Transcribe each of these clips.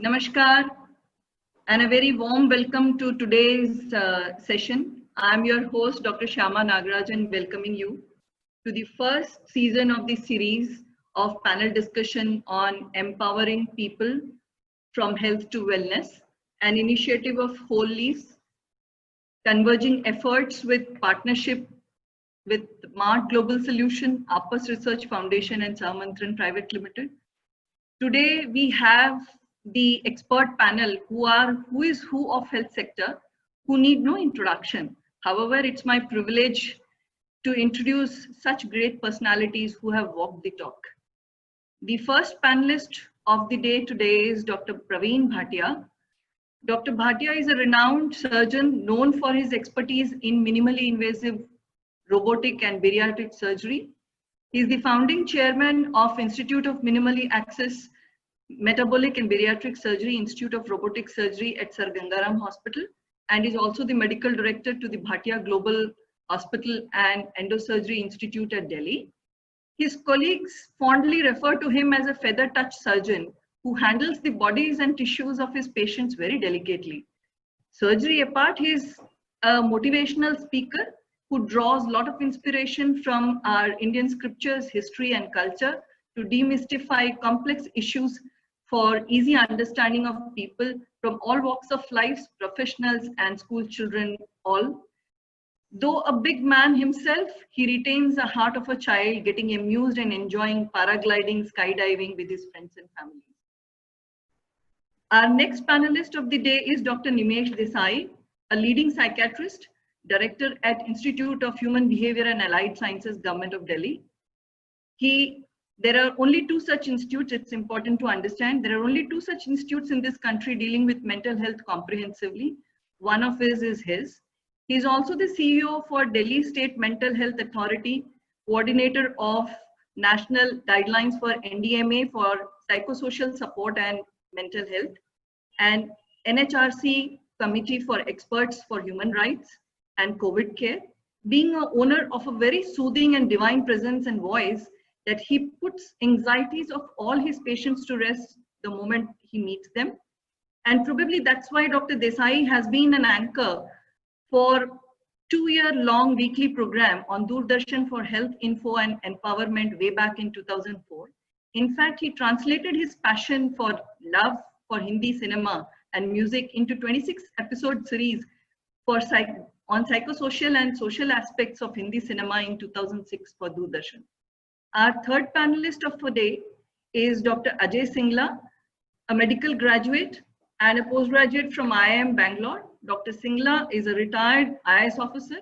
Namaskar and a very warm welcome to today's session. I'm your host, Dr. Shyama Nagarajan, welcoming you to the first season of the series of panel discussion on empowering people from health to wellness, an initiative of Whole Leaves, converging efforts with partnership with Mart Global Solution, Appas Research Foundation and Samantran Private Limited. Today we have the expert panel who is who of health sector, who need no introduction. However, it's my privilege to introduce such great personalities who have walked the talk. The first panelist of the day today is Dr. Praveen Bhatia. Dr. Bhatia is a renowned surgeon known for his expertise in minimally invasive robotic and bariatric surgery. He is the founding chairman of Institute of Minimally Access Metabolic and Bariatric Surgery, Institute of Robotic Surgery at Sir Gangaram Hospital, and is also the medical director to the Bhatia Global Hospital and Endosurgery Institute at Delhi. His colleagues fondly refer to him as a feather touch surgeon who handles the bodies and tissues of his patients very delicately. Surgery apart, he is a motivational speaker who draws a lot of inspiration from our Indian scriptures, history and culture to demystify complex issues for easy understanding of people from all walks of life, professionals and school children all. Though a big man himself, he retains the heart of a child, getting amused and enjoying paragliding, skydiving with his friends and family. Our next panelist of the day is Dr. Nimesh Desai, a leading psychiatrist, director at Institute of Human Behavior and Allied Sciences, Government of Delhi. There are only two such institutes, it's important to understand. There are only two such institutes in this country dealing with mental health comprehensively. One of his is his. He is also the CEO for Delhi State Mental Health Authority, coordinator of National Guidelines for NDMA for Psychosocial Support and Mental Health, and NHRC Committee for Experts for Human Rights and COVID Care, being an owner of a very soothing and divine presence and voice that he puts anxieties of all his patients to rest the moment he meets them. And probably that's why Dr. Desai has been an anchor for 2-year-long weekly program on Doordarshan for Health Info and Empowerment way back in 2004. In fact, he translated his passion for love for Hindi cinema and music into 26-episode series on psychosocial and social aspects of Hindi cinema in 2006 for Doordarshan. Our third panelist of today is Dr. Ajay Singla, a medical graduate and a postgraduate from IIM Bangalore. Dr. Singla is a retired IAS officer.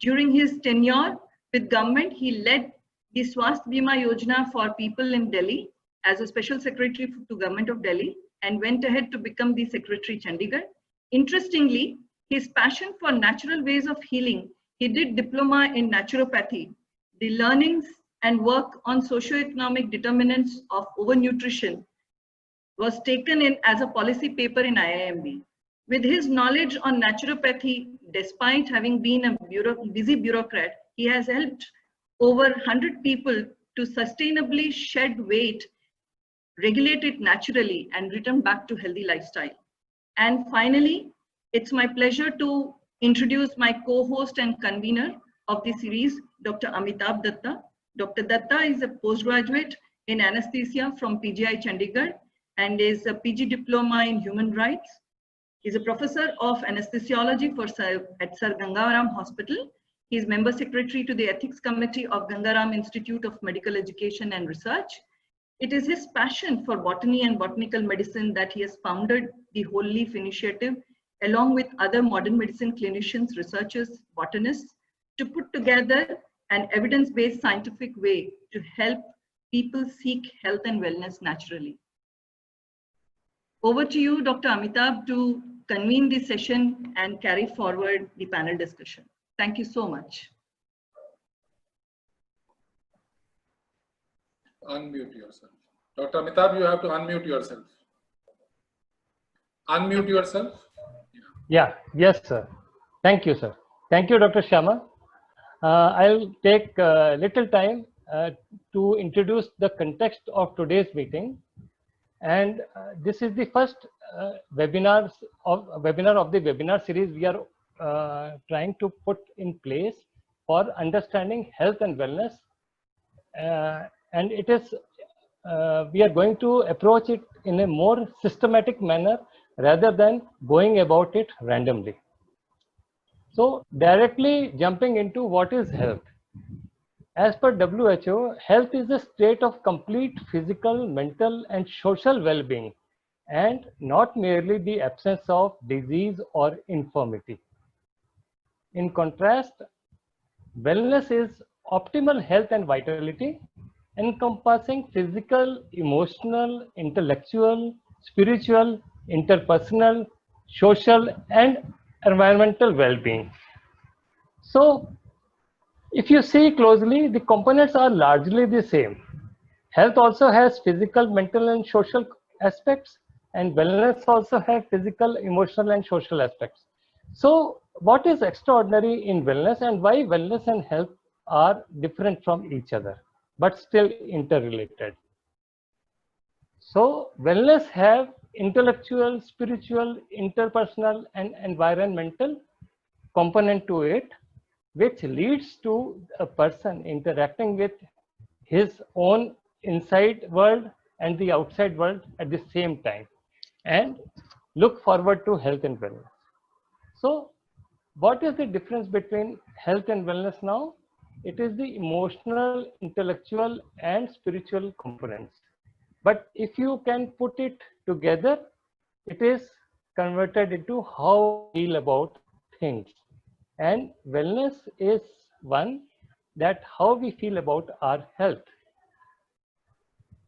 During his tenure with government, he led the Swasth Bima Yojana for people in Delhi as a special secretary to Government of Delhi and went ahead to become the Secretary Chandigarh. Interestingly, his passion for natural ways of healing, he did diploma in naturopathy. The learnings and work on socio-economic determinants of overnutrition was taken in as a policy paper in IIMB. With his knowledge on naturopathy, despite having been a busy bureaucrat, he has helped over 100 people to sustainably shed weight, regulate it naturally, and return back to healthy lifestyle. And finally, it's my pleasure to introduce my co-host and convener of the series, Dr. Amitabh Datta. Dr. Datta is a postgraduate in anesthesia from PGI Chandigarh and is a PG diploma in human rights. He is a professor of anesthesiology at Sir Gangaram Hospital. He is member secretary to the Ethics Committee of Gangaram Institute of Medical Education and Research. It is his passion for botany and botanical medicine that he has founded the Whole Leaf Initiative along with other modern medicine clinicians, researchers, botanists to put together an evidence-based scientific way to help people seek health and wellness naturally. Over to you, Dr. Amitabh, to convene the session and carry forward the panel discussion. Thank you so much. Unmute yourself. Dr. Amitabh, you have to unmute yourself. Unmute yourself. Yeah, yes, sir. Thank you, sir. Thank you, Dr. Shyama. I'll take a little time to introduce the context of today's meeting. And this is the first webinar of the webinar series we are trying to put in place for understanding health and wellness. And it is we are going to approach it in a more systematic manner rather than going about it randomly. So directly jumping into what is health. As per WHO, health is a state of complete physical, mental, and social well-being, and not merely the absence of disease or infirmity. In contrast, wellness is optimal health and vitality, encompassing physical, emotional, intellectual, spiritual, interpersonal, social, and environmental well-being. So, if you see closely, the components are largely the same. Health also has physical, mental, and social aspects, and wellness also has physical, emotional, and social aspects. So, what is extraordinary in wellness, and why wellness and health are different from each other, but still interrelated? So, wellness have intellectual, spiritual, interpersonal, and environmental component to it, which leads to a person interacting with his own inside world and the outside world at the same time, and look forward to health and wellness. So, what is the difference between health and wellness now? It is the emotional, intellectual, and spiritual components. But if you can put it together, it is converted into how we feel about things. And wellness is one that how we feel about our health.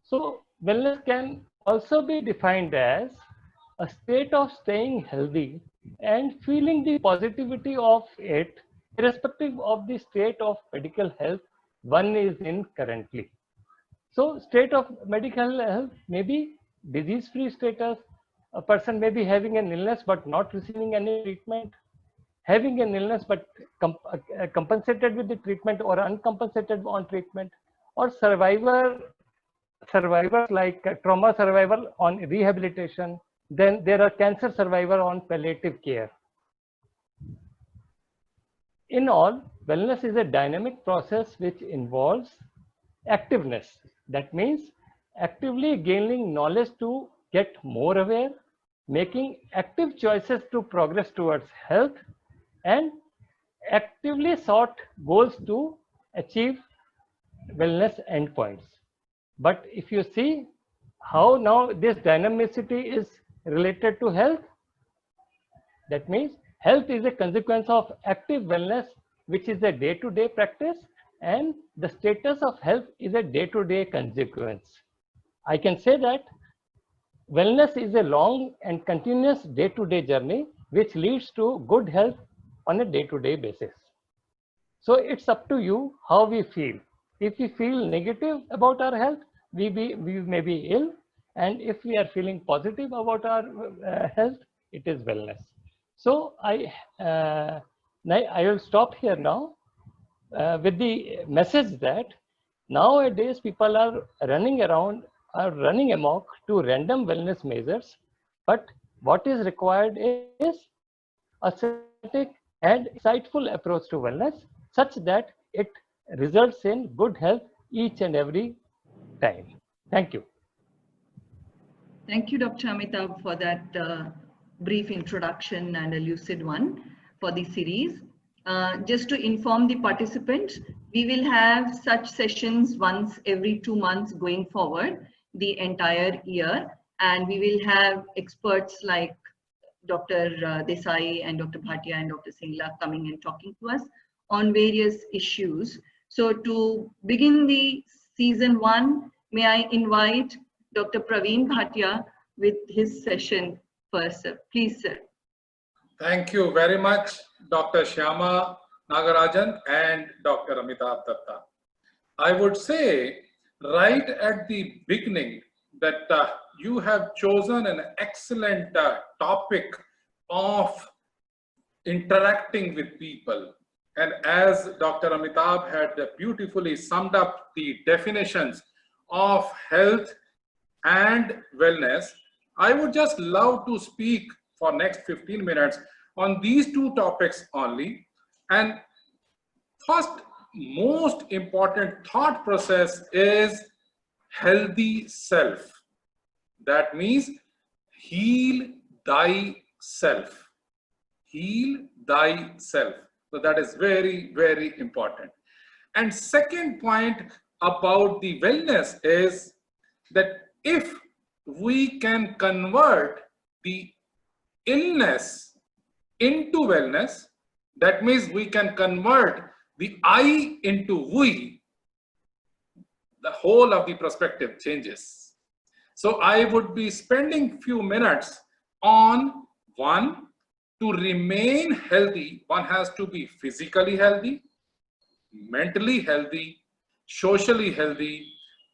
So wellness can also be defined as a state of staying healthy and feeling the positivity of it, irrespective of the state of medical health one is in currently. So state of medical health may be disease-free status. A person may be having an illness but not receiving any treatment, having an illness but compensated with the treatment or uncompensated on treatment, or survivors like trauma survival on rehabilitation. Then there are cancer survivor on palliative care. In all, wellness is a dynamic process which involves activeness. That means actively gaining knowledge to get more aware, making active choices to progress towards health, and actively sought goals to achieve wellness endpoints. But if you see how now this dynamicity is related to health, that means health is a consequence of active wellness, which is a day-to-day practice, and the status of health is a day-to-day consequence. I can say that wellness is a long and continuous day-to-day journey which leads to good health on a day-to-day basis. So it's up to you how we feel. If we feel negative about our health, we may be ill, and if we are feeling positive about our health, it is wellness. So I will stop here now with the message that nowadays people are running amok to random wellness measures, but what is required is a systematic and insightful approach to wellness such that it results in good health each and every time. Thank you. Thank you, Dr. Amitabh, for that brief introduction and a lucid one for the series. Just to inform the participants, we will have such sessions once every 2 months going forward, the entire year, and we will have experts like Dr. Desai and Dr. Bhatia and Dr. Singla coming and talking to us on various issues. So to begin the season 1, may I invite Dr. Praveen Bhatia with his session first, sir. Please, sir. Thank you very much, Dr. Shyama Nagarajan and Dr. Amitabh Datta. I would say right at the beginning that you have chosen an excellent topic of interacting with people. And as Dr. Amitabh had beautifully summed up the definitions of health, and wellness, I would just love to speak for next 15 minutes on these two topics only. And first, most important thought process is healthy self. That means heal thyself. Heal thyself. So that is very, very important. And second point about the wellness is that if we can convert the illness into wellness, that means we can convert the I into we, the whole of the perspective changes. So I would be spending few minutes on one, to remain healthy, one has to be physically healthy, mentally healthy, socially healthy,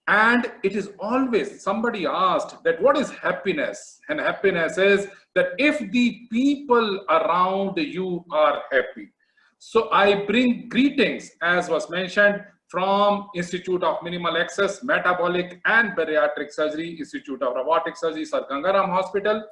and it is always, somebody asked that what is happiness? And happiness is that if the people around you are happy. So I bring greetings, as was mentioned, from Institute of Minimal Access, Metabolic and Bariatric Surgery, Institute of Robotic Surgery, Sir Gangaram Hospital,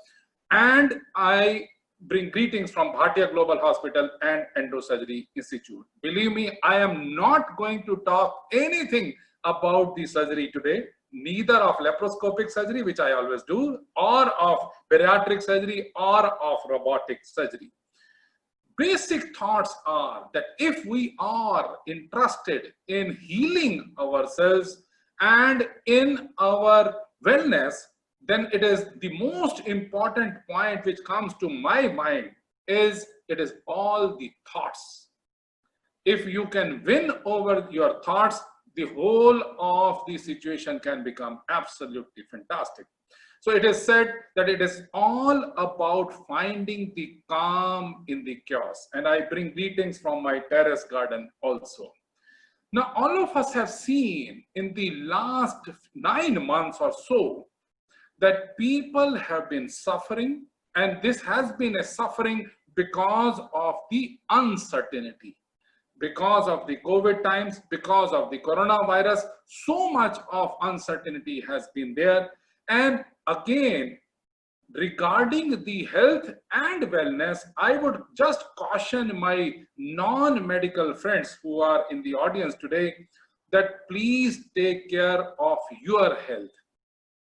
and I bring greetings from Bhatia Global Hospital and Endosurgery Institute. Believe me, I am not going to talk anything about the surgery today, neither of laparoscopic surgery, which I always do, or of bariatric surgery, or of robotic surgery. Basic thoughts are that if we are interested in healing ourselves and in our wellness, then it is the most important point which comes to my mind is it is all the thoughts. If you can win over your thoughts, the whole of the situation can become absolutely fantastic. So it is said that it is all about finding the calm in the chaos. And I bring greetings from my terrace garden also. Now, all of us have seen in the last 9 months or so that people have been suffering, and this has been a suffering because of the uncertainty, because of the COVID times, because of the coronavirus. So much of uncertainty has been there. And again, regarding the health and wellness, I would just caution my non-medical friends who are in the audience today that please take care of your health.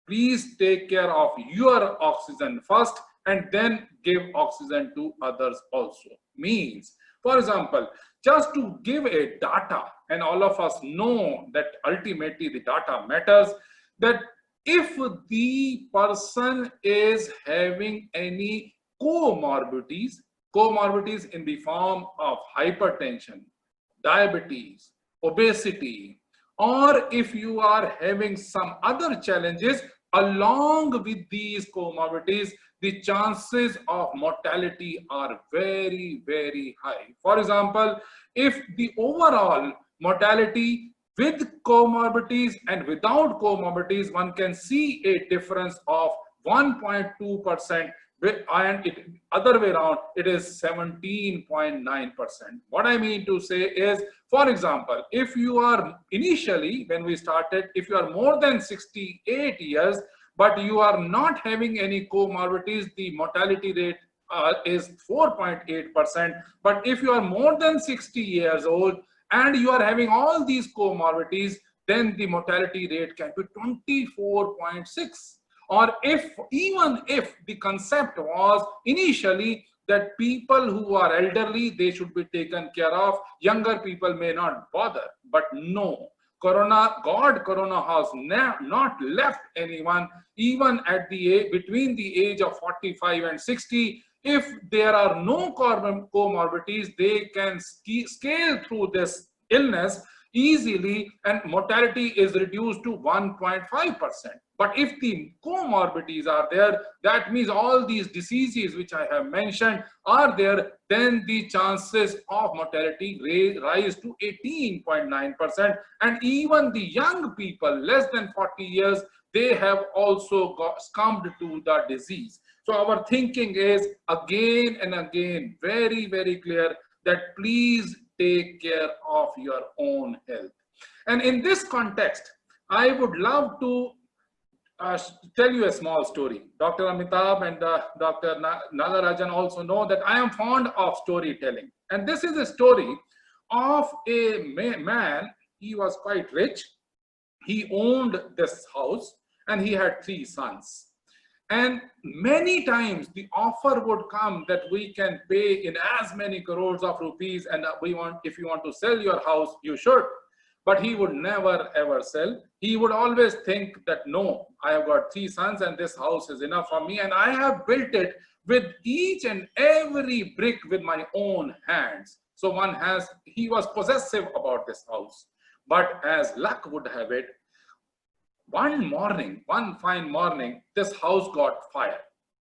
Please take care of your oxygen first and then give oxygen to others also. Means, for example, just to give a data, and all of us know that ultimately the data matters, that if the person is having any comorbidities in the form of hypertension, diabetes, obesity, or if you are having some other challenges along with these comorbidities, the chances of mortality are very, very high. For example, if the overall mortality with comorbidities and without comorbidities, one can see a difference of 1.2%, and it other way around, it is 17.9%. What I mean to say is, for example, if you are initially, when we started, if you are more than 68 years, but you are not having any comorbidities, the mortality rate is 4.8%. But if you are more than 60 years old and you are having all these comorbidities, then the mortality rate can be 24.6. Or even if the concept was initially that people who are elderly, they should be taken care of, younger people may not bother, but no. Corona has not left anyone, even at the age, between the age of 45 and 60. If there are no comorbidities, they can scale through this illness easily, and mortality is reduced to 1.5%. But if the comorbidities are there, that means all these diseases which I have mentioned are there, then the chances of mortality rise to 18.9%. And even the young people, less than 40 years, they have also succumbed to the disease. So our thinking is again and again very, very clear that please take care of your own health. And in this context, I would love to tell you a small story. Dr. Amitabh and Dr. Nagarajan also know that I am fond of storytelling. And this is a story of a man. He was quite rich. He owned this house and he had 3 sons. And many times the offer would come that we can pay in as many crores of rupees, and if you want to sell your house, you should. But he would never ever sell. He would always think that, no, I have got 3 sons and this house is enough for me, and I have built it with each and every brick with my own hands. So he was possessive about this house. But as luck would have it, one fine morning, this house got fire.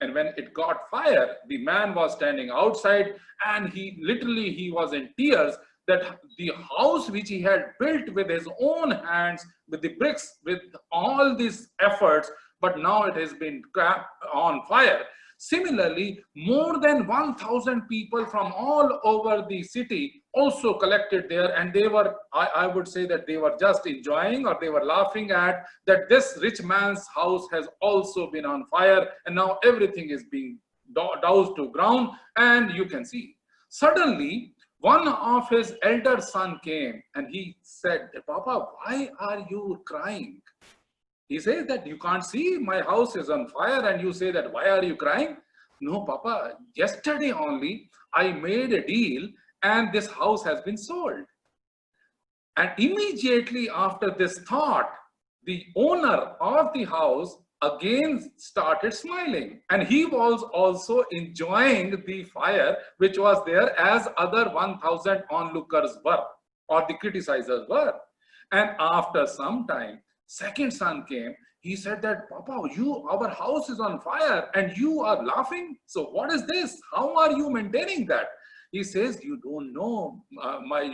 And when it got fire, the man was standing outside and he was in tears that the house which he had built with his own hands, with the bricks, with all these efforts, but now it has been on fire. Similarly, more than 1,000 people from all over the city also collected there, and they were, I would say that they were just enjoying, or they were laughing at that this rich man's house has also been on fire, and now everything is being doused to ground, and you can see. Suddenly, one of his elder son came and he said, "Papa, why are you crying?" He says that, "You can't see my house is on fire and you say that, why are you crying?" "No, Papa, yesterday only I made a deal and this house has been sold." And immediately after this thought, the owner of the house again started smiling, and he was also enjoying the fire which was there as other 1,000 onlookers were, or the criticizers were. And after some time, second son came. He said that, "Papa, our house is on fire and you are laughing. So what is this? How are you maintaining that?" He says, "You don't know.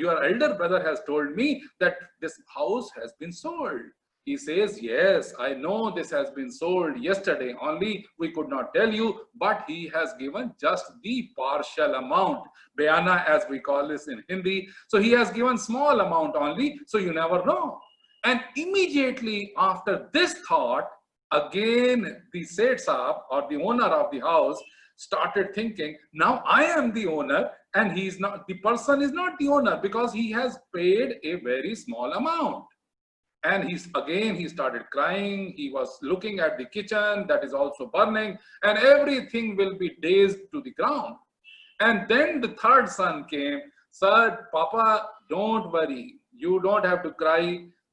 Your elder brother has told me that this house has been sold." He says, "Yes, I know this has been sold yesterday only. We could not tell you, but he has given just the partial amount. Bayana, as we call this in Hindi. So he has given small amount only, so you never know." And immediately after this thought, again the Seth Saab, or the owner of the house, started thinking, now I am the owner and the person is not the owner, because he has paid a very small amount. And he started crying. He was looking at the kitchen that is also burning, and everything will be dazed to the ground. And then the third son came, said, "Papa, don't worry. You don't have to cry.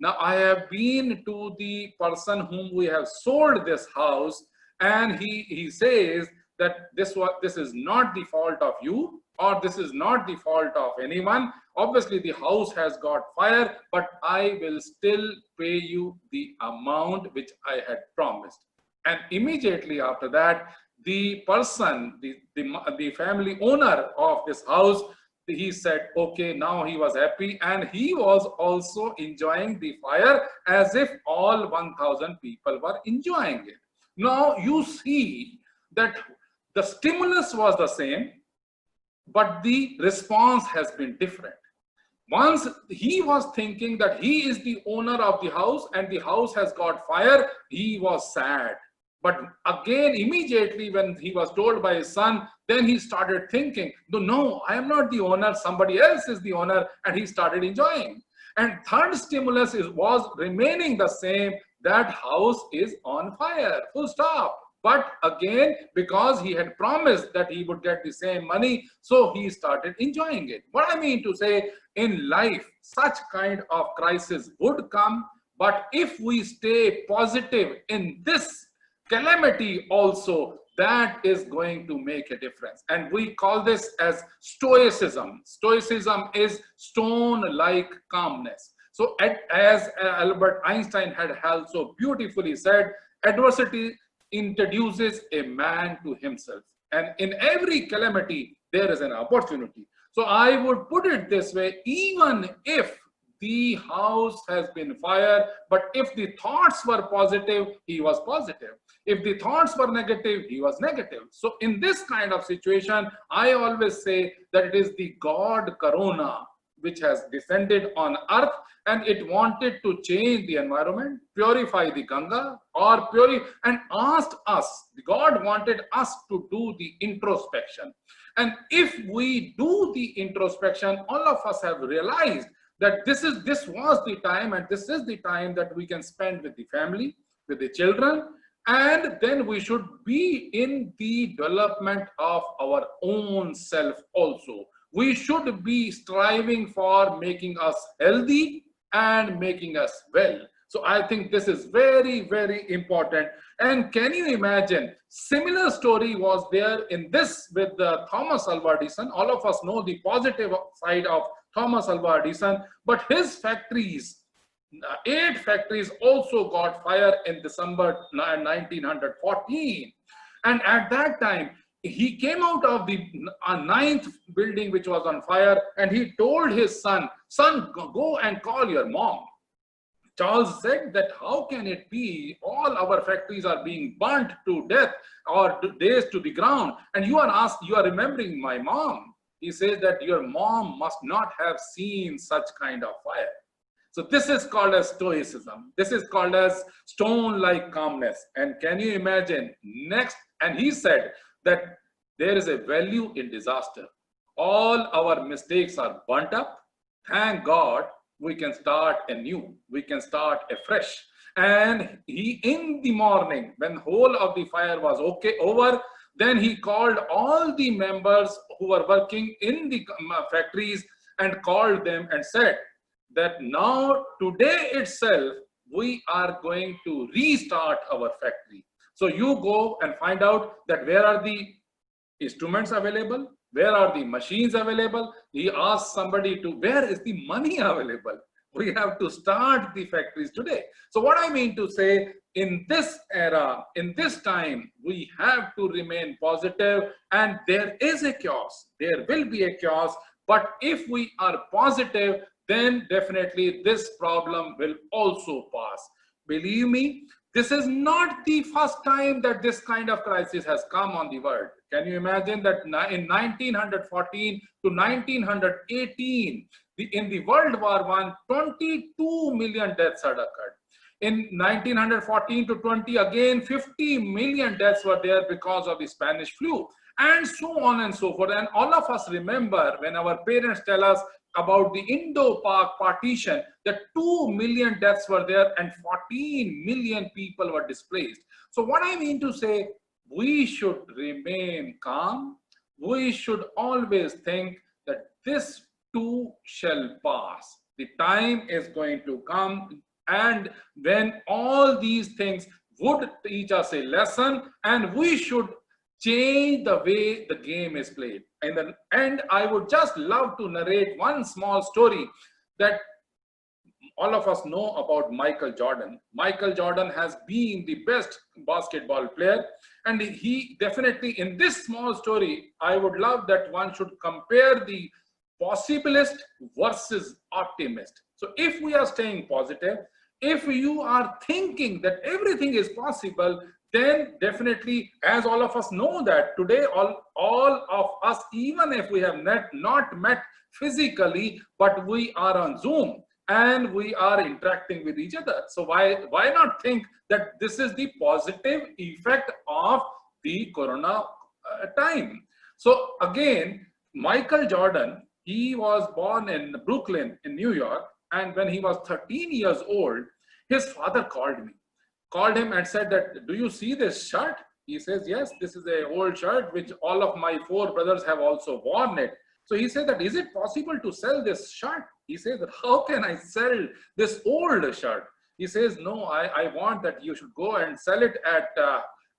Now I have been to the person whom we have sold this house, and he says that this is not the fault of you, or this is not the fault of anyone. Obviously the house has got fire, but I will still pay you the amount which I had promised." And immediately after that, the person, the family owner of this house, he said, okay, now he was happy, and he was also enjoying the fire as if all 1,000 people were enjoying it. Now you see that the stimulus was the same, but the response has been different. Once he was thinking that he is the owner of the house and the house has got fire, he was sad. But again, immediately when he was told by his son, then he started thinking, no, I am not the owner, somebody else is the owner, and he started enjoying. And third stimulus was remaining the same, that house is on fire, full stop. But again, because he had promised that he would get the same money, so he started enjoying it. What I mean to say, in life, such kind of crisis would come, but if we stay positive in this calamity also, that is going to make a difference. And we call this as stoicism. Stoicism is stone-like calmness. So as Albert Einstein had so beautifully said, adversity introduces a man to himself. And in every calamity, there is an opportunity. So I would put it this way, even if the house has been fired, but if the thoughts were positive, he was positive. If the thoughts were negative, he was negative. So in this kind of situation, I always say that it is the God Karuna which has descended on earth, and it wanted to change the environment, purify the Ganga, or and asked us, God wanted us to do the introspection. And if we do the introspection, all of us have realized that this was the time, and this is the time that we can spend with the family, with the children, and then we should be in the development of our own self also. We should be striving for making us healthy and making us well. So I think this is very, very important. And can you imagine, similar story was there in this with Thomas Alva Edison. All of us know the positive side of Thomas Alva Edison, but his factories, 8 factories also got fire in December 1914. And at that time, he came out of the 9th building which was on fire, and he told his son, go and call your mom. Charles said that how can it be all our factories are being burnt to death or razed to the ground, and you are remembering my mom. He says that your mom must not have seen such kind of fire. So this is called as stoicism. This is called as stone-like calmness. And can you imagine next? And he said that there is a value in disaster. All our mistakes are burnt up. Thank God we can start anew. We can start afresh. And he, in the morning, when whole of the fire was over, then he called all the members who were working in the factories and called them and said that now today itself we are going to restart our factory. So you go and find out that where are the instruments available, where are the machines available. He asked somebody to, where is the money available? We have to start the factories today. So what I mean to say, in this era, in this time, we have to remain positive, and there is a chaos. There will be a chaos, but if we are positive, then definitely this problem will also pass. Believe me, this is not the first time that this kind of crisis has come on the world. Can you imagine that in 1914 to 1918, in the World War I, 22 million deaths had occurred. In 1914 to 20, again, 50 million deaths were there because of the Spanish flu, and so on and so forth. And all of us remember when our parents tell us about the Indo-Pak partition, that 2 million deaths were there and 14 million people were displaced. So what I mean to say, we should remain calm. We should always think that this too shall pass. The time is going to come, and when all these things would teach us a lesson, and we should change the way the game is played. In the end, I would just love to narrate one small story that all of us know about Michael Jordan. Michael Jordan has been the best basketball player, and he definitely, in this small story, I would love that one should compare the possibilist versus optimist. So if we are staying positive, if you are thinking that everything is possible, then definitely, as all of us know that today, all of us, even if we have not met physically, but we are on Zoom and we are interacting with each other. So why not think that this is the positive effect of the corona time? So again, Michael Jordan, he was born in Brooklyn in New York, and when he was 13 years old, his father called him and said that, do you see this shirt? He says, yes, this is an old shirt which all of my 4 brothers have also worn it. So he said that, is it possible to sell this shirt? He says that, how can I sell this old shirt? He says, no, I want that you should go and sell it at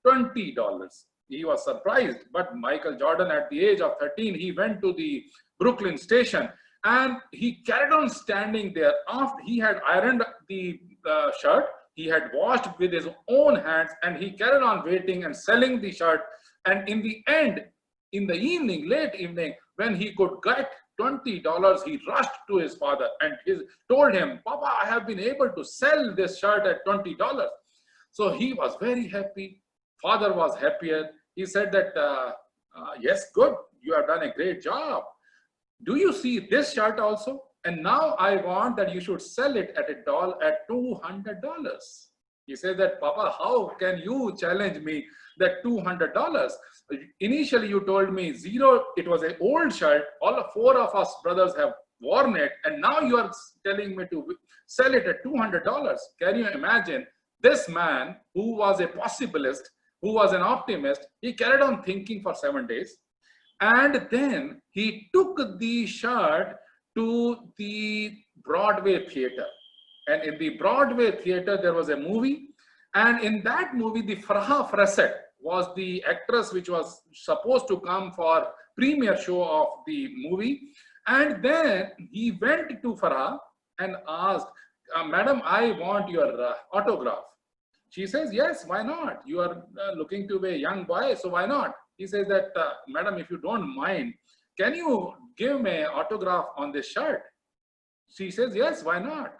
$20. He was surprised, but Michael Jordan, at the age of 13, he went to the Brooklyn station and he carried on standing there. After he had ironed the shirt, he had washed with his own hands, and he carried on waiting and selling the shirt. And in the end, in the evening, late evening, when he could get $20, he rushed to his father and told him, Papa, I have been able to sell this shirt at $20. So he was very happy. Father was happier. He said that, yes, good, you have done a great job. Do you see this shirt also? and now I want that you should sell it at $200. He said that, Papa, how can you challenge me that $200? Initially, you told me zero, it was an old shirt. All four of us brothers have worn it, and now you are telling me to sell it at $200. Can you imagine? This man, who was a possibilist, who was an optimist, he carried on thinking for 7 days. And then he took the shirt to the Broadway theater. And in the Broadway theater, there was a movie. And in that movie, the Farah Fawcett was the actress which was supposed to come for premiere show of the movie. And then he went to Farah and asked, Madam, I want your autograph. She says, yes, why not? You are looking to be a young boy, so why not? He says that, Madam, if you don't mind, can you give me an autograph on this shirt? She says, yes, why not?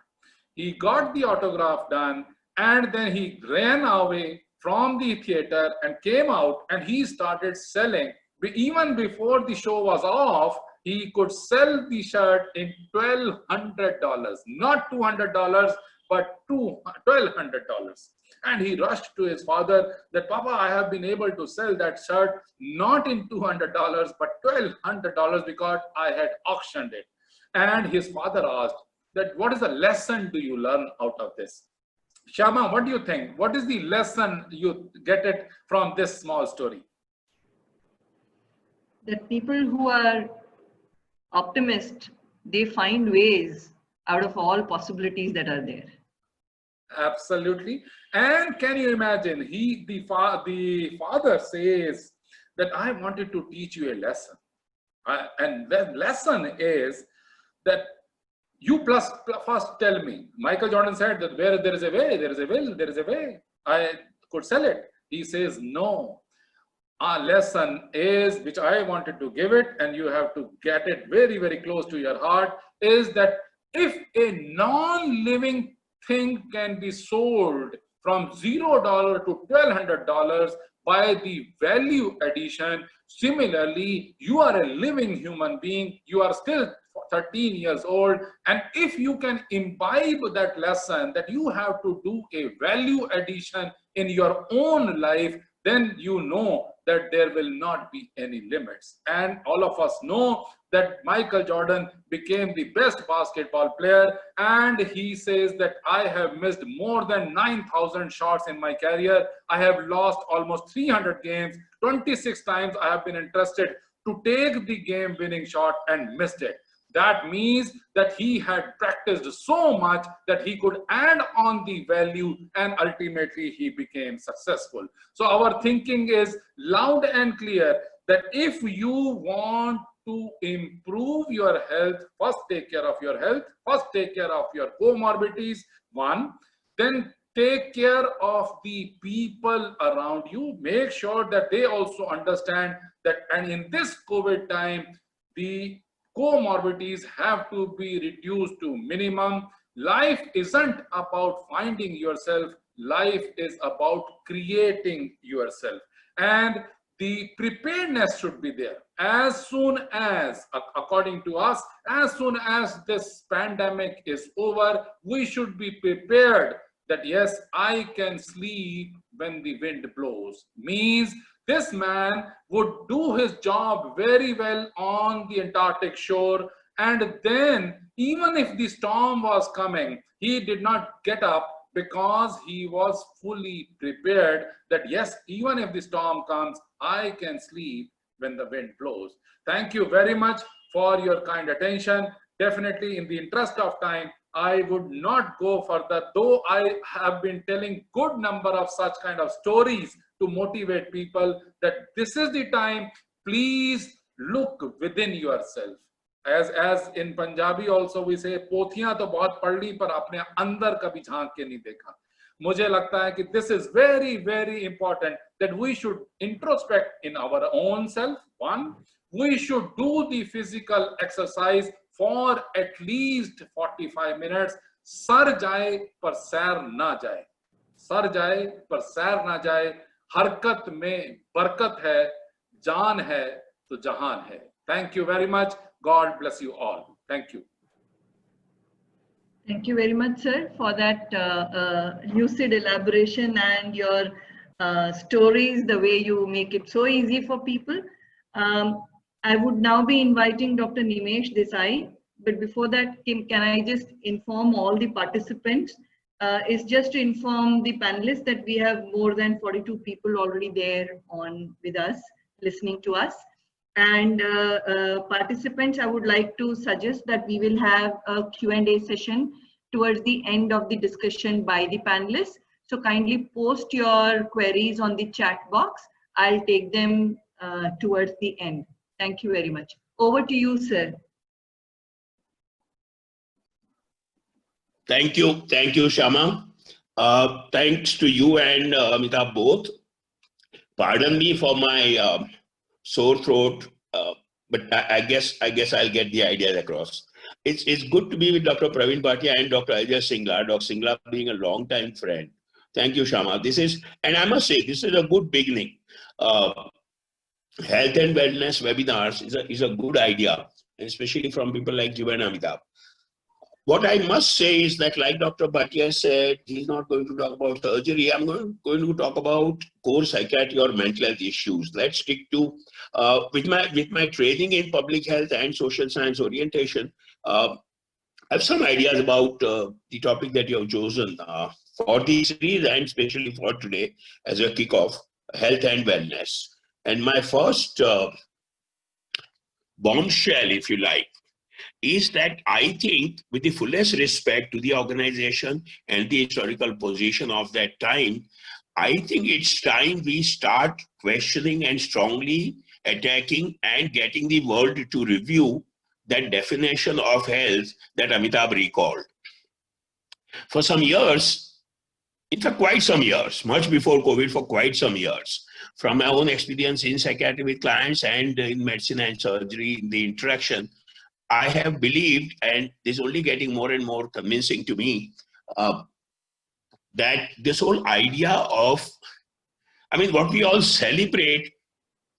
He got the autograph done, and then he ran away from the theater and came out, and he started selling. Even before the show was off, he could sell the shirt in $1,200, not $200, but $1,200. And he rushed to his father that, Papa, I have been able to sell that shirt not in $200, but $1,200 because I had auctioned it. And his father asked that, what is the lesson do you learn out of this? Shyama, what do you think? What is the lesson you get it from this small story? That people who are optimists, they find ways out of all possibilities that are there. Absolutely. And can you imagine, the father says that I wanted to teach you a lesson. And the lesson is that you first tell me. Michael Jordan said that where there is a way, there is a will, there is a way. I could sell it. He says, no. Our lesson is, which I wanted to give it, and you have to get it very, very close to your heart, is that if a non-living thing can be sold from $0 to $1,200 by the value addition, similarly, you are a living human being, you are still 13 years old, and if you can imbibe that lesson that you have to do a value addition in your own life, then you know that there will not be any limits. And all of us know that Michael Jordan became the best basketball player, and he says that I have missed more than 9,000 shots in my career. I have lost almost 300 games. 26 times I have been interested to take the game-winning shot and missed it. That means that he had practiced so much that he could add on the value, and ultimately he became successful. So our thinking is loud and clear that if you want to improve your health, first take care of your health, first take care of your comorbidities, one, then take care of the people around you. Make sure that they also understand that, and in this COVID time, the comorbidities have to be reduced to minimum. Life isn't about finding yourself. Life is about creating yourself. And the preparedness should be there. As soon as, according to us, as soon as this pandemic is over, we should be prepared that, yes, I can sleep when the wind blows. Means this man would do his job very well on the Antarctic shore, and then even if the storm was coming, he did not get up because he was fully prepared that, yes, even if the storm comes, I can sleep when the wind blows. Thank you very much for your kind attention. Definitely, in the interest of time, I would not go further, though I have been telling good number of such kind of stories to motivate people that this is the time. Please look within yourself. As in Punjabi also we say, पोथियां तो बहुत पढ़ ली पर अपने अंदर कभी झांक के नहीं देखा. मुझे लगता है कि this is very, very important that we should introspect in our own self. One, we should do the physical exercise for at least 45 minutes. Sir जाए पर सैर ना जाए, सर जाए पर सैर ना जाए. हरकत में बरकत है, जान है तो जहान है. Thank you very much. God bless you all. Thank you. Thank you very much, sir, for that lucid elaboration and your stories, the way you make it so easy for people. I would now be inviting Dr. Nimesh Desai, but before that, can I just inform all the participants? Is just to inform the panelists that we have more than 42 people already there on with us, listening to us. And participants, I would like to suggest that we will have a Q&A session towards the end of the discussion by the panelists. So kindly post your queries on the chat box. I'll take them towards the end. Thank you very much. Over to you, sir. Thank you, Shyama. Thanks to you and Amitabh both. Pardon me for my sore throat, but I guess I'll get the idea across. It's good to be with Dr. Praveen Bhatia and Dr. Ajay Singla. Dr. Singla being a long-time friend. Thank you, Shyama. And I must say, this is a good beginning. Health and wellness webinars is a good idea, especially from people like you and Amitabh. What I must say is that, like Dr. Bhatia said, he's not going to talk about surgery. I'm going to talk about core psychiatry or mental health issues. Let's stick to, with my training in public health and social science orientation, I have some ideas about the topic that you have chosen for the series and especially for today as a kickoff, health and wellness. And my first bombshell, if you like, is that I think, with the fullest respect to the organization and the historical position of that time, I think it's time we start questioning and strongly attacking and getting the world to review that definition of health that Amitabh recalled. For some years, in fact, quite some years, much before COVID, for quite some years, from my own experience in psychiatry with clients and in medicine and surgery, in the interaction, I have believed, and this is only getting more and more convincing to me, that this whole idea of, what we all celebrate,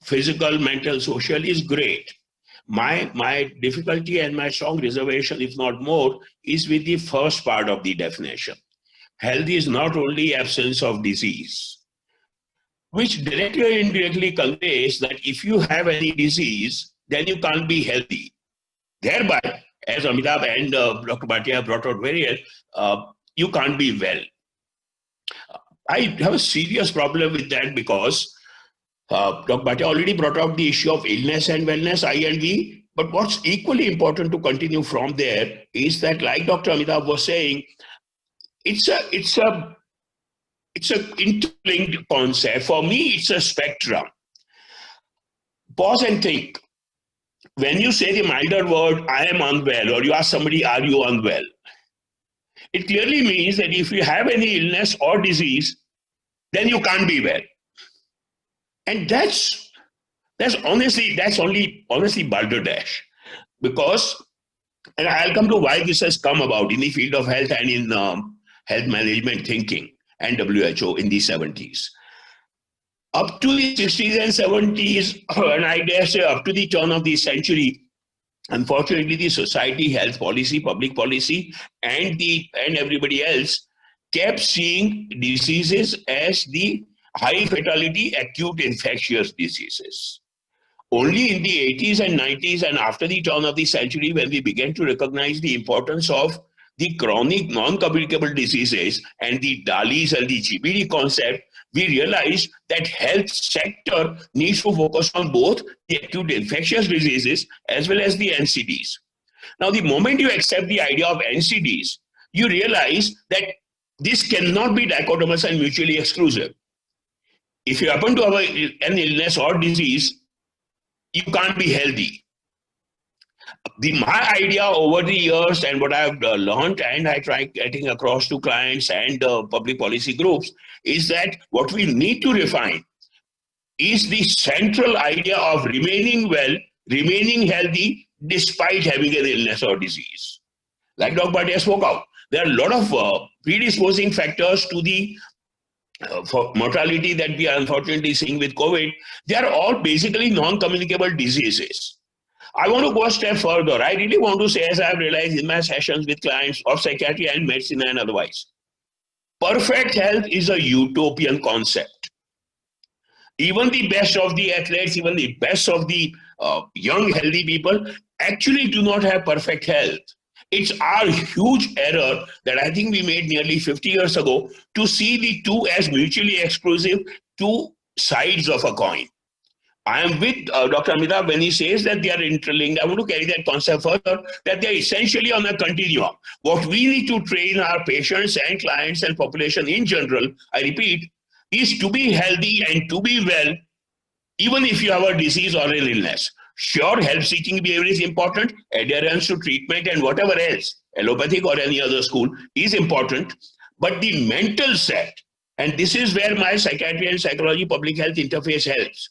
physical, mental, social, is great. My difficulty and my strong reservation, if not more, is with the first part of the definition. Health is not only absence of disease, which directly or indirectly conveys that if you have any disease, then you can't be healthy. Thereby, as Amitabh and Dr. Bhatia brought out very well, you can't be well. I have a serious problem with that because Dr. Bhatia already brought out the issue of illness and wellness, I and we. But what's equally important to continue from there is that, like Dr. Amitabh was saying, it's a interlinked concept. For me, it's a spectrum. Pause and think. When you say the milder word, I am unwell, or you ask somebody, are you unwell? It clearly means that if you have any illness or disease, then you can't be well. And that's only balderdash. Because, and I'll come to why this has come about in the field of health and in health management thinking and WHO in the 70s. Up to the 60s and 70s, and I dare say up to the turn of the century, unfortunately, the society, health policy, public policy, and everybody else kept seeing diseases as the high fatality, acute infectious diseases. Only in the 80s and 90s and after the turn of the century, when we began to recognize the importance of the chronic non-communicable diseases and the DALIs and the GBD concept, we realized that health sector needs to focus on both the acute infectious diseases as well as the NCDs. Now, the moment you accept the idea of NCDs, you realize that this cannot be dichotomous and mutually exclusive. If you happen to have an illness or disease, you can't be healthy. My idea over the years and what I've learned and I try getting across to clients and public policy groups is that what we need to refine is the central idea of remaining well, remaining healthy despite having an illness or disease. Like Dr. Bhatia spoke out, there are a lot of predisposing factors to the for mortality that we are unfortunately seeing with COVID. They are all basically non-communicable diseases. I want to go a step further. I really want to say, as I've realized in my sessions with clients of psychiatry and medicine and otherwise, perfect health is a utopian concept. Even the best of the athletes, even the best of the young, healthy people actually do not have perfect health. It's our huge error that I think we made nearly 50 years ago to see the two as mutually exclusive, two sides of a coin. I am with Dr. Amitabh when he says that they are interlinked. I want to carry that concept further, that they are essentially on a continuum. What we need to train our patients and clients and population in general, I repeat, is to be healthy and to be well, even if you have a disease or an illness. Sure, help-seeking behavior is important, adherence to treatment and whatever else, allopathic or any other school, is important, but the mental set, and this is where my psychiatry and psychology public health interface helps.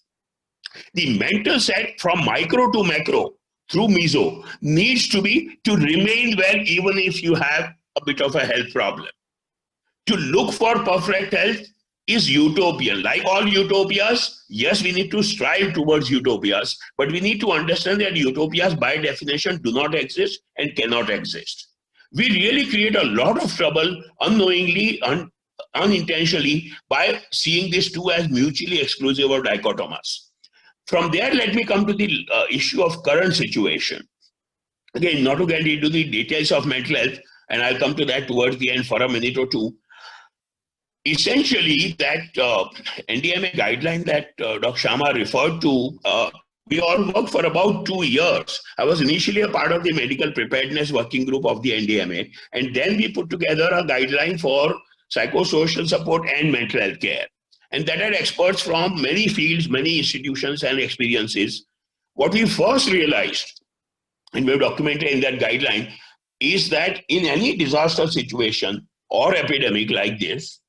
The mental set from micro to macro through meso needs to be to remain well even if you have a bit of a health problem. To look for perfect health is utopian. Like all utopias, yes, we need to strive towards utopias, but we need to understand that utopias by definition do not exist and cannot exist. We really create a lot of trouble unknowingly, unintentionally by seeing these two as mutually exclusive or dichotomous. From there, let me come to the issue of current situation. Again, not to get into the details of mental health, and I'll come to that towards the end for a minute or two. Essentially, that NDMA guideline that Dr. Sharma referred to, we all worked for about 2 years. I was initially a part of the medical preparedness working group of the NDMA, and then we put together a guideline for psychosocial support and mental health care. And that had experts from many fields, many institutions and experiences. What we first realized, and we've documented in that guideline, is that in any disaster situation or epidemic like this,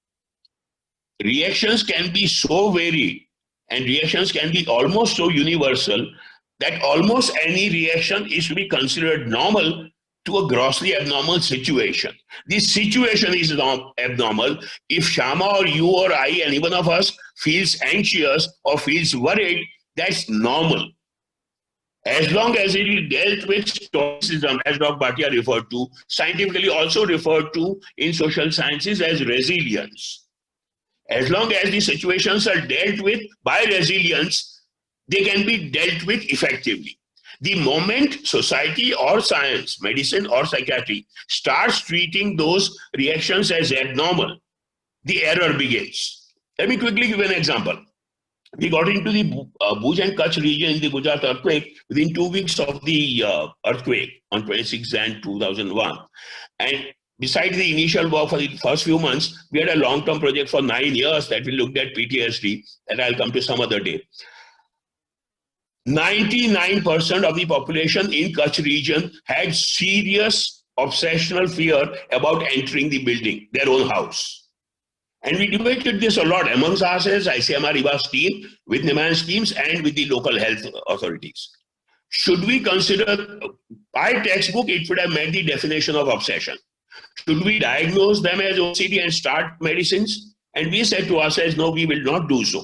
reactions can be so varied and reactions can be almost so universal that almost any reaction is to be considered normal to a grossly abnormal situation. This situation is abnormal. If Sharma or you or I, any one of us, feels anxious or feels worried, that's normal. As long as it is dealt with stoicism, as Dr. Bhatia referred to, scientifically also referred to in social sciences as resilience. As long as the situations are dealt with by resilience, they can be dealt with effectively. The moment society or science, medicine or psychiatry starts treating those reactions as abnormal, the error begins. Let me quickly give an example. We got into the Bhuj and Kutch region in the Gujarat earthquake within 2 weeks of the earthquake on 26 Jan 2001. And besides the initial work for the first few months, we had a long-term project for 9 years that we looked at PTSD, that I'll come to some other day. 99% of the population in Kutch region had serious obsessional fear about entering the building, their own house. And we debated this a lot amongst ourselves, ICMR IBA's team, with NIMHANS teams and with the local health authorities. Should we consider, by textbook, it would have met the definition of obsession. Should we diagnose them as OCD and start medicines? And we said to ourselves, no, we will not do so.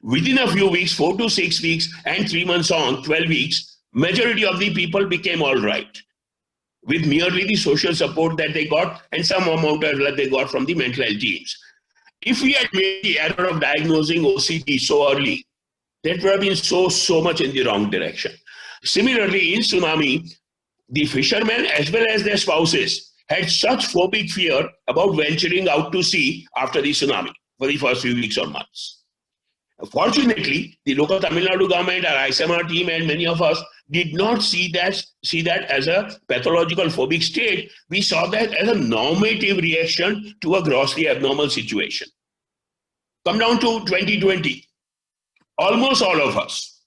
Within a few weeks, 4 to 6 weeks, and 3 months on, 12 weeks, majority of the people became all right with merely the social support that they got and some amount that they got from the mental health teams. If we had made the error of diagnosing OCD so early, that would have been so much in the wrong direction. Similarly, in tsunami, the fishermen as well as their spouses had such phobic fear about venturing out to sea after the tsunami for the first few weeks or months. Fortunately, the local Tamil Nadu government, our ICMR team, and many of us did not see that as a pathological phobic state. We saw that as a normative reaction to a grossly abnormal situation. Come down to 2020. Almost all of us.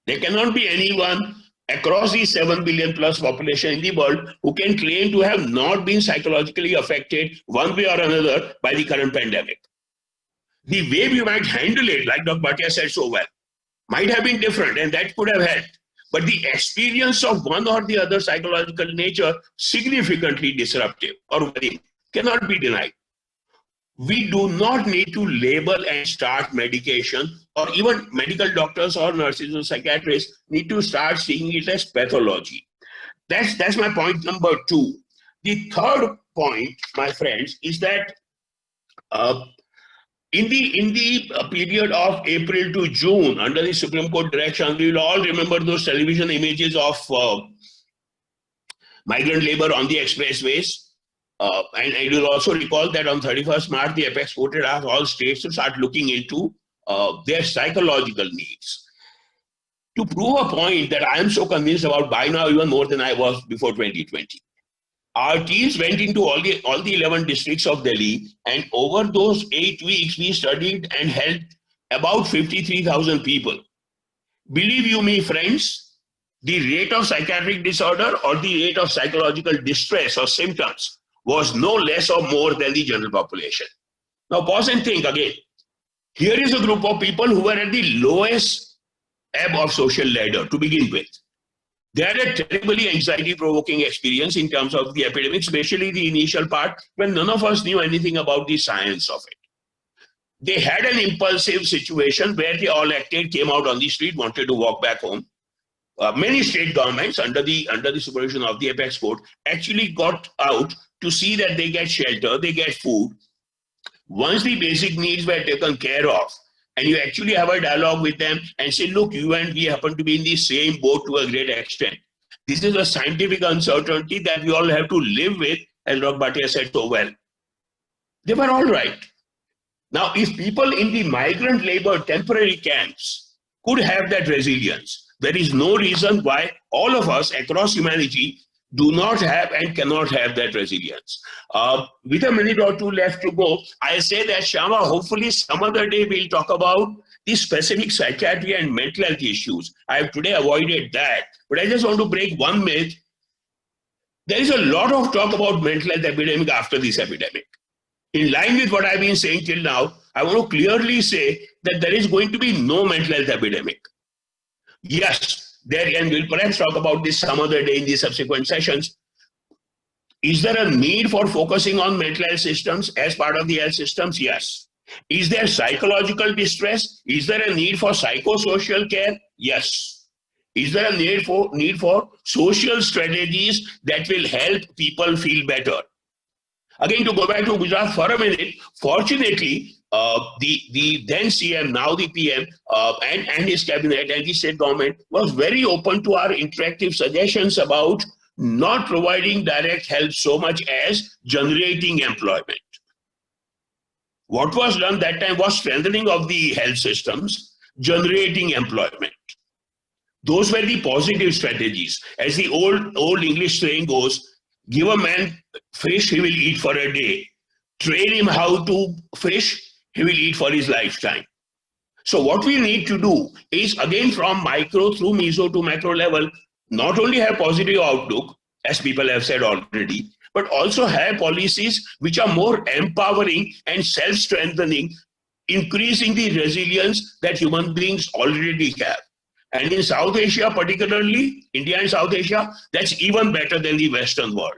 There cannot be anyone across the 7 billion plus population in the world who can claim to have not been psychologically affected one way or another by the current pandemic. The way we might handle it, like Dr. Bhatia said so well, might have been different, and that could have helped. But the experience of one or the other psychological nature significantly disruptive or very cannot be denied. we do not need to label and start medication, or even medical doctors or nurses or psychiatrists need to start seeing it as pathology. That's my point number 2. The third point, my friends, is that in the period of April to June, under the Supreme Court direction, we will all remember those television images of migrant labor on the expressways. And you will also recall that on 31st March, the Apex Court had asked all states to start looking into their psychological needs. To prove a point that I am so convinced about by now, even more than I was before 2020. Our teams went into all the 11 districts of Delhi, and over those 8 weeks, we studied and helped about 53,000 people. Believe you me, friends, the rate of psychiatric disorder or the rate of psychological distress or symptoms was no less or more than the general population. Now pause and think again. Here is a group of people who were at the lowest ebb of social ladder to begin with. They had a terribly anxiety-provoking experience in terms of the epidemic, especially the initial part when none of us knew anything about the science of it. They had an impulsive situation where they all acted, came out on the street, wanted to walk back home. Many state governments, under the supervision of the Apex Court, actually got out to see that they get shelter, they get food. Once the basic needs were taken care of, and you actually have a dialogue with them and say, look, you and we happen to be in the same boat to a great extent. This is a scientific uncertainty that we all have to live with, as Dr. Bhatia said so well. They were all right. Now, if people in the migrant labor temporary camps could have that resilience, there is no reason why all of us across humanity do not have and cannot have that resilience. With a minute or two left to go, I say that, Shyama, hopefully some other day we'll talk about the specific psychiatry and mental health issues. I have today avoided that, but I just want to break one myth. There is a lot of talk about mental health epidemic after this epidemic. In line with what I've been saying till now, I want to clearly say that there is going to be no mental health epidemic. Yes, and we'll perhaps talk about this some other day in the subsequent sessions. Is there a need for focusing on mental health systems as part of the health systems? Yes. Is there psychological distress? Is there a need for psychosocial care? Yes. Is there a need for social strategies that will help people feel better? Again, to go back to Gujarat for a minute, fortunately, the then CM, now the PM, and his cabinet and the state government was very open to our interactive suggestions about not providing direct help so much as generating employment. What was done that time was strengthening of the health systems, generating employment. Those were the positive strategies. As the old English saying goes, give a man fish, he will eat for a day. Train him how to fish, he will eat for his lifetime. So what we need to do is, again, from micro through meso to macro level, not only have positive outlook, as people have said already, but also have policies which are more empowering and self-strengthening, increasing the resilience that human beings already have. And in South Asia, particularly India and South Asia, that's even better than the Western world.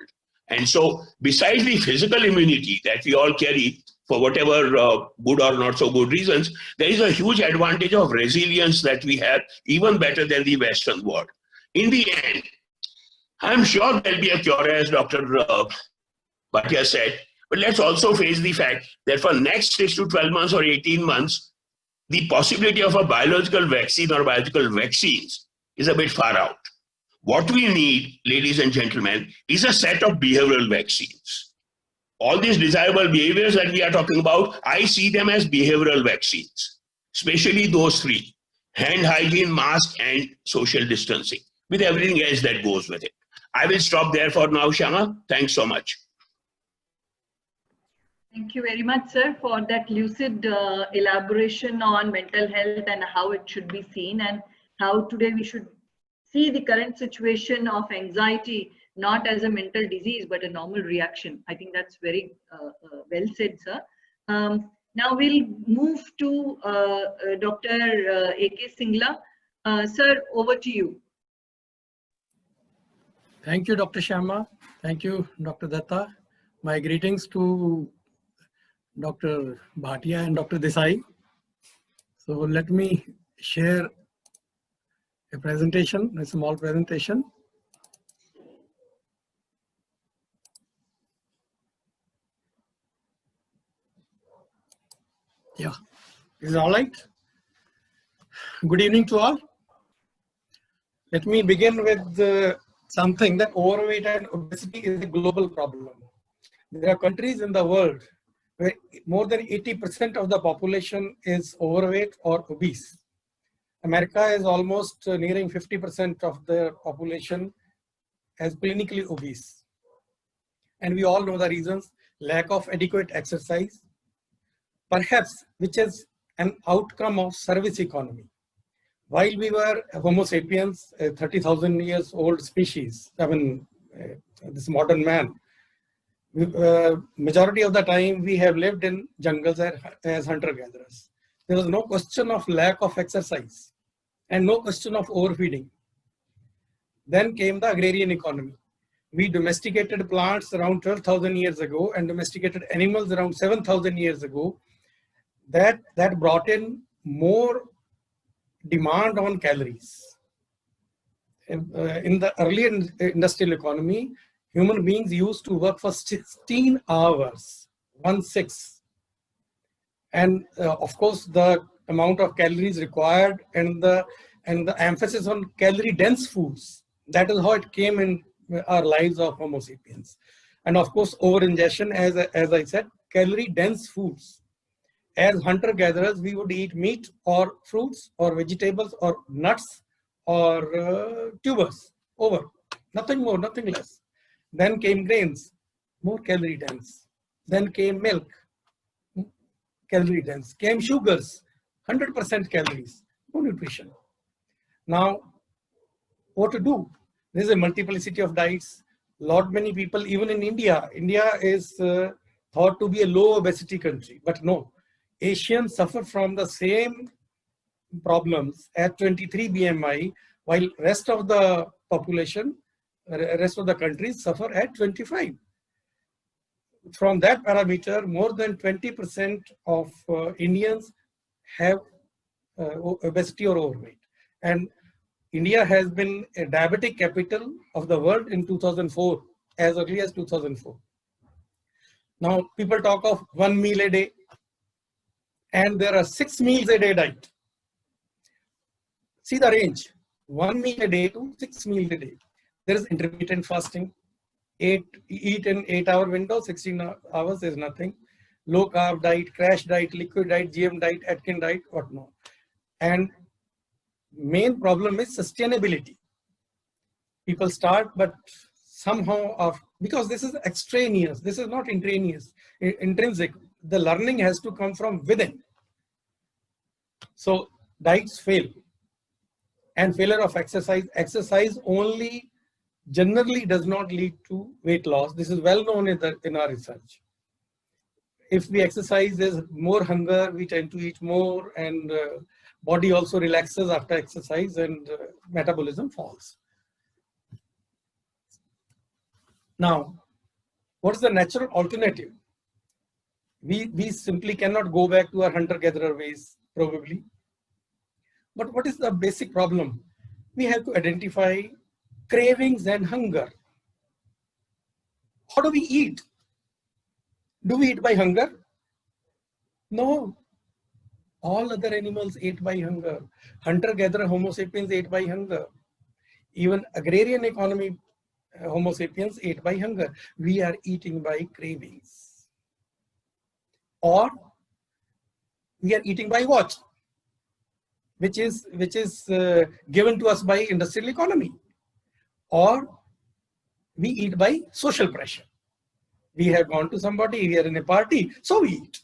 And so besides the physical immunity that we all carry for whatever good or not so good reasons, there is a huge advantage of resilience that we have, even better than the Western world. In the end, I'm sure there'll be a cure, as Dr. Bhatia said, but let's also face the fact that for next 6 to 12 months or 18 months, the possibility of a biological vaccine or biological vaccines is a bit far out. What we need, ladies and gentlemen, is a set of behavioral vaccines. All these desirable behaviors that we are talking about, I see them as behavioral vaccines, especially those three: hand hygiene, mask, and social distancing, with everything else that goes with it. I will stop there for now, Shyama. Thanks so much. Thank you very much, sir, for that lucid elaboration on mental health and how it should be seen, and how today we should see the current situation of anxiety not as a mental disease but a normal reaction. I think that's very well said, sir. Now we'll move to Dr. A.K. Singla. Sir, over to you. Thank you, Dr. Shyama. Thank you, Dr. Datta. My greetings to Dr. Bhatia and Dr. Desai. So let me share a presentation, a small presentation. Yeah, is it all right? Good evening to all. Let me begin with something that overweight and obesity is a global problem. There are countries in the world where more than 80% of the population is overweight or obese. America is almost nearing 50% of the population as clinically obese. And we all know the reasons: lack of adequate exercise, perhaps which is an outcome of service economy. While we were Homo sapiens, a 30,000 years old species, this modern man, majority of the time we have lived in jungles as hunter-gatherers. There was no question of lack of exercise and no question of overfeeding. Then came the agrarian economy. We domesticated plants around 12,000 years ago and domesticated animals around 7,000 years ago. That brought in more demand on calories. In the early industrial economy, human beings used to work for 16 hours, 1/6. And of course, the amount of calories required and the emphasis on calorie-dense foods, that is how it came in our lives of Homo sapiens. And of course, over-ingestion, as I said, calorie-dense foods. As hunter-gatherers, we would eat meat or fruits or vegetables or nuts or tubers, over. Nothing more, nothing less. Then came grains, more calorie-dense. Then came milk, calorie-dense. Came sugars, 100% calories, no nutrition. Now, what to do? There's a multiplicity of diets. Many people, even in India, India is thought to be a low obesity country, but no. Asians suffer from the same problems at 23 BMI, while rest of the population, rest of the countries suffer at 25. From that parameter, more than 20% of Indians have obesity or overweight. And India has been a diabetic capital of the world in 2004, as early as 2004. Now, people talk of 1 meal a day, and there are 6 meals a day diet. See the range, 1 meal a day to 6 meals a day. There is intermittent fasting, eat in 8-hour window, 16 hours is nothing. Low carb diet, crash diet, liquid diet, GM diet, Atkins diet, whatnot. And main problem is sustainability. People start, but somehow, because this is extraneous, this is not intrinsic. The learning has to come from within. So diets fail. And failure of exercise only generally does not lead to weight loss. This is well known in our research. If we exercise, there's more hunger, we tend to eat more, and body also relaxes after exercise, and metabolism falls. Now, what is the natural alternative? We simply cannot go back to our hunter-gatherer ways, probably. But what is the basic problem? We have to identify cravings and hunger. How do we eat? Do we eat by hunger? No. All other animals ate by hunger. Hunter-gatherer Homo sapiens ate by hunger. Even agrarian economy Homo sapiens ate by hunger. We are eating by cravings. Or we are eating by what? Which is given to us by industrial economy. Or we eat by social pressure. We have gone to somebody, we are in a party, so we eat.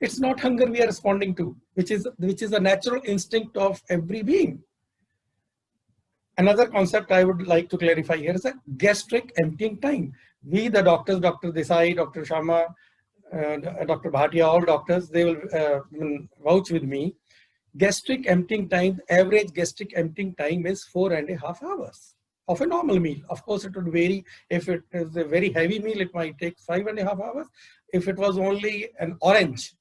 It's not hunger we are responding to, which is a natural instinct of every being. Another concept I would like to clarify here is a gastric emptying time. We, the doctors, Dr. Desai, Dr. Sharma, Dr. Bhatia, all doctors, they will vouch with me. Gastric emptying time, average gastric emptying time is 4.5 hours. of a normal meal. Of course, it would vary. If it is a very heavy meal, it might take 5.5 hours. If it was only an orange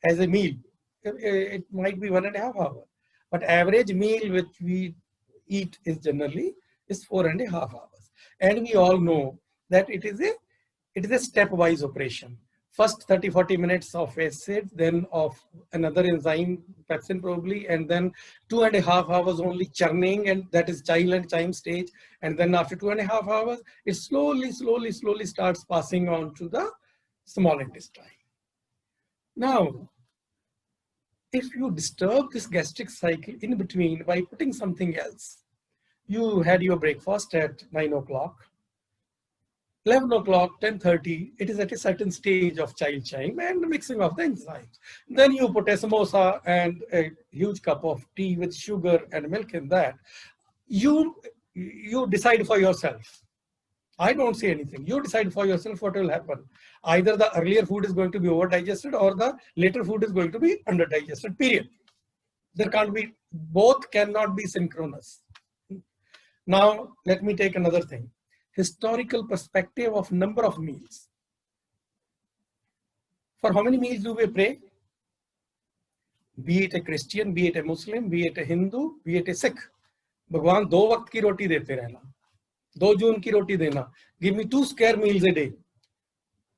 as a meal, it might be 1.5 hours. But average meal which we eat is generally is 4.5 hours. And we all know that it is a stepwise operation. First 30-40 minutes of acid, then of another enzyme, pepsin probably, and then 2.5 hours only churning, and that is child and chyme stage. And then after 2.5 hours, it slowly starts passing on to the small intestine. Now, if you disturb this gastric cycle in between by putting something else, you had your breakfast at 9 o'clock, 11 o'clock, 10:30, it is at a certain stage of child chyme and mixing of the enzymes. Then you put a samosa and a huge cup of tea with sugar and milk in that. You decide for yourself. I don't say anything. You decide for yourself what will happen. Either the earlier food is going to be over-digested or the later food is going to be under-digested, period. There can't be, both cannot be synchronous. Now, let me take another thing. Historical perspective of number of meals. For how many meals do we pray? Be it a Christian, be it a Muslim, be it a Hindu, be it a Sikh. Bhagwan do waqt ki roti dete rehna. 2 June ki roti dena. Give me 2 square meals a day.